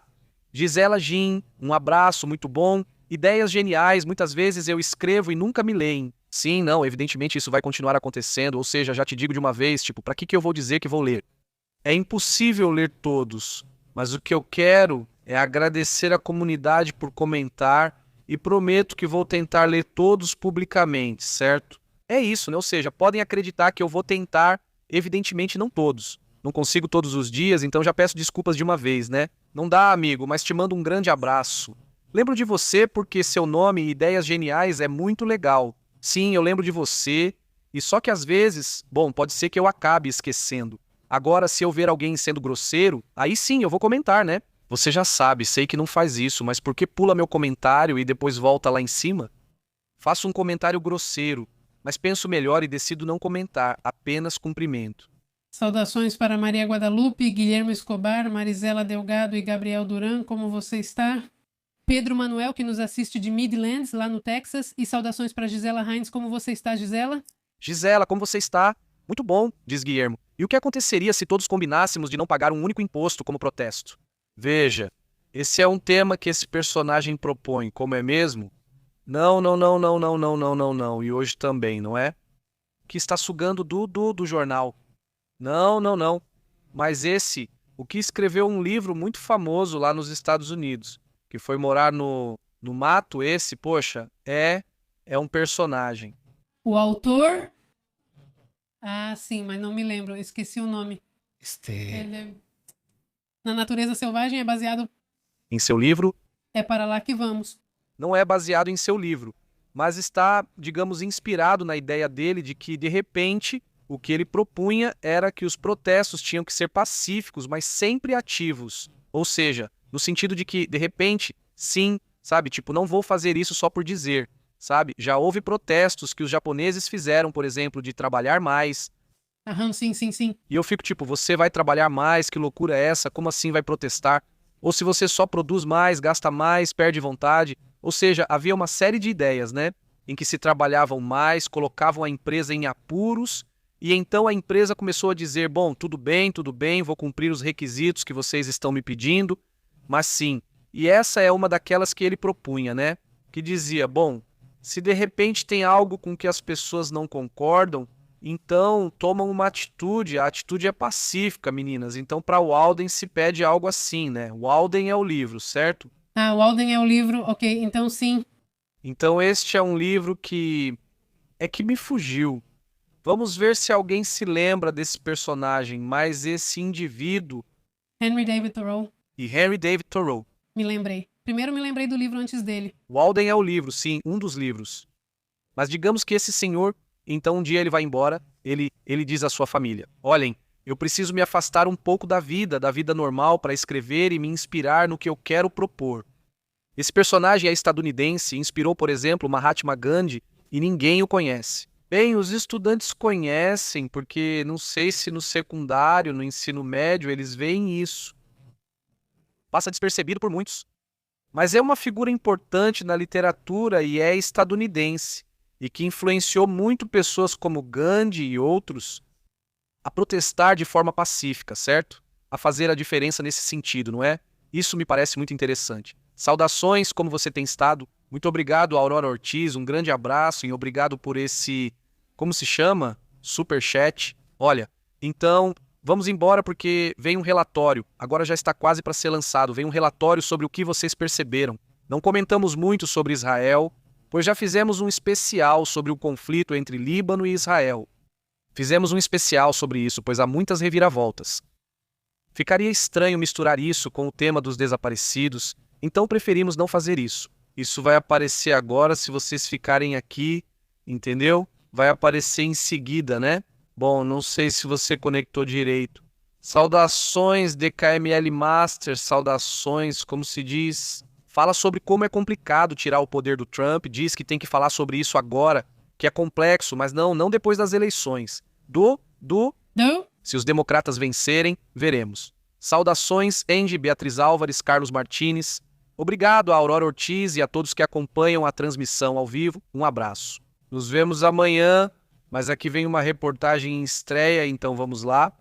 Gisela Gin, um abraço, muito bom. Ideias geniais, muitas vezes eu escrevo e nunca me leem. Sim, não, evidentemente isso vai continuar acontecendo, ou seja, já te digo de uma vez, tipo, para que eu vou dizer que vou ler? É impossível ler todos, mas o que eu quero é agradecer a comunidade por comentar e prometo que vou tentar ler todos publicamente, certo? É isso, né? Ou seja, podem acreditar que eu vou tentar, evidentemente não todos. Não consigo todos os dias, então já peço desculpas de uma vez, né? Não dá, amigo, mas te mando um grande abraço. Lembro de você porque seu nome e ideias geniais é muito legal. Sim, eu lembro de você, e só que às vezes, bom, pode ser que eu acabe esquecendo. Agora, se eu ver alguém sendo grosseiro, aí sim eu vou comentar, né? Você já sabe, sei que não faz isso, mas por que pula meu comentário e depois volta lá em cima? Faço um comentário grosseiro, mas penso melhor e decido não comentar, apenas cumprimento. Saudações para Maria Guadalupe, Guilherme Escobar, Marisela Delgado e Gabriel Duran, como você está? Pedro Manuel, que nos assiste de Midlands, lá no Texas, e saudações para Gisela Heinz, como você está, Gisela? Gisela, como você está? Muito bom, diz Guilhermo. E o que aconteceria se todos combinássemos de não pagar um único imposto como protesto? Veja, esse é um tema que esse personagem propõe, como é mesmo? Não, não, não, não, não, não, não, não, não. E hoje também, não é? Que está sugando do jornal. Não, não, não. Mas esse, o que escreveu um livro muito famoso lá nos Estados Unidos, que foi morar no mato, esse, poxa, é um personagem. O autor? Ah, sim, mas não me lembro, eu esqueci o nome. Ele é... Na Natureza Selvagem é baseado... Em seu livro? É para lá que vamos. Não é baseado em seu livro, mas está, digamos, inspirado na ideia dele de que, de repente, o que ele propunha era que os protestos tinham que ser pacíficos, mas sempre ativos. Ou seja, no sentido de que, de repente, sim, sabe, tipo, não vou fazer isso só por dizer, sabe? Já houve protestos que os japoneses fizeram, por exemplo, de trabalhar mais. Aham, sim, sim, sim. E eu fico tipo, você vai trabalhar mais, que loucura é essa? Como assim vai protestar? Ou se você só produz mais, gasta mais, perde vontade. Ou seja, havia uma série de ideias, né? Em que se trabalhavam mais, colocavam a empresa em apuros, e então a empresa começou a dizer, bom, tudo bem, vou cumprir os requisitos que vocês estão me pedindo, mas sim. E essa é uma daquelas que ele propunha, né? Que dizia, bom, se de repente tem algo com que as pessoas não concordam, então tomam uma atitude, a atitude é pacífica, meninas. Então para o Walden se pede algo assim, né? O Walden é o livro, certo? Ah, o Walden é o livro, ok, então sim. Então este é um livro que me fugiu. Vamos ver se alguém se lembra desse personagem, mas esse indivíduo... Henry David Thoreau. E Henry David Thoreau. Me lembrei. Primeiro me lembrei do livro antes dele. Walden é o livro, sim, um dos livros. Mas digamos que esse senhor, então um dia ele vai embora, ele diz à sua família, olhem, eu preciso me afastar um pouco da vida normal para escrever e me inspirar no que eu quero propor. Esse personagem é estadunidense, inspirou, por exemplo, Mahatma Gandhi, e ninguém o conhece. Bem, os estudantes conhecem, porque não sei se no secundário, no ensino médio, eles veem isso. Passa despercebido por muitos. Mas é uma figura importante na literatura e é estadunidense, e que influenciou muito pessoas como Gandhi e outros a protestar de forma pacífica, certo? A fazer a diferença nesse sentido, não é? Isso me parece muito interessante. Saudações, como você tem estado? Muito obrigado, Aurora Ortiz, um grande abraço e obrigado por esse, como se chama? Superchat. Olha, então, vamos embora porque vem um relatório, agora já está quase para ser lançado, vem um relatório sobre o que vocês perceberam. Não comentamos muito sobre Israel, pois já fizemos um especial sobre o conflito entre Líbano e Israel. Fizemos um especial sobre isso, pois há muitas reviravoltas. Ficaria estranho misturar isso com o tema dos desaparecidos, então preferimos não fazer isso. Isso vai aparecer agora se vocês ficarem aqui, entendeu? Vai aparecer em seguida, né? Bom, não sei se você conectou direito. Saudações, DKML Master, saudações, como se diz. Fala sobre como é complicado tirar o poder do Trump, diz que tem que falar sobre isso agora, que é complexo, mas não depois das eleições. Se os democratas vencerem, veremos. Saudações, Andy, Beatriz Álvares, Carlos Martins. Obrigado a Aurora Ortiz e a todos que acompanham a transmissão ao vivo. Um abraço. Nos vemos amanhã, mas aqui vem uma reportagem em estreia, então vamos lá.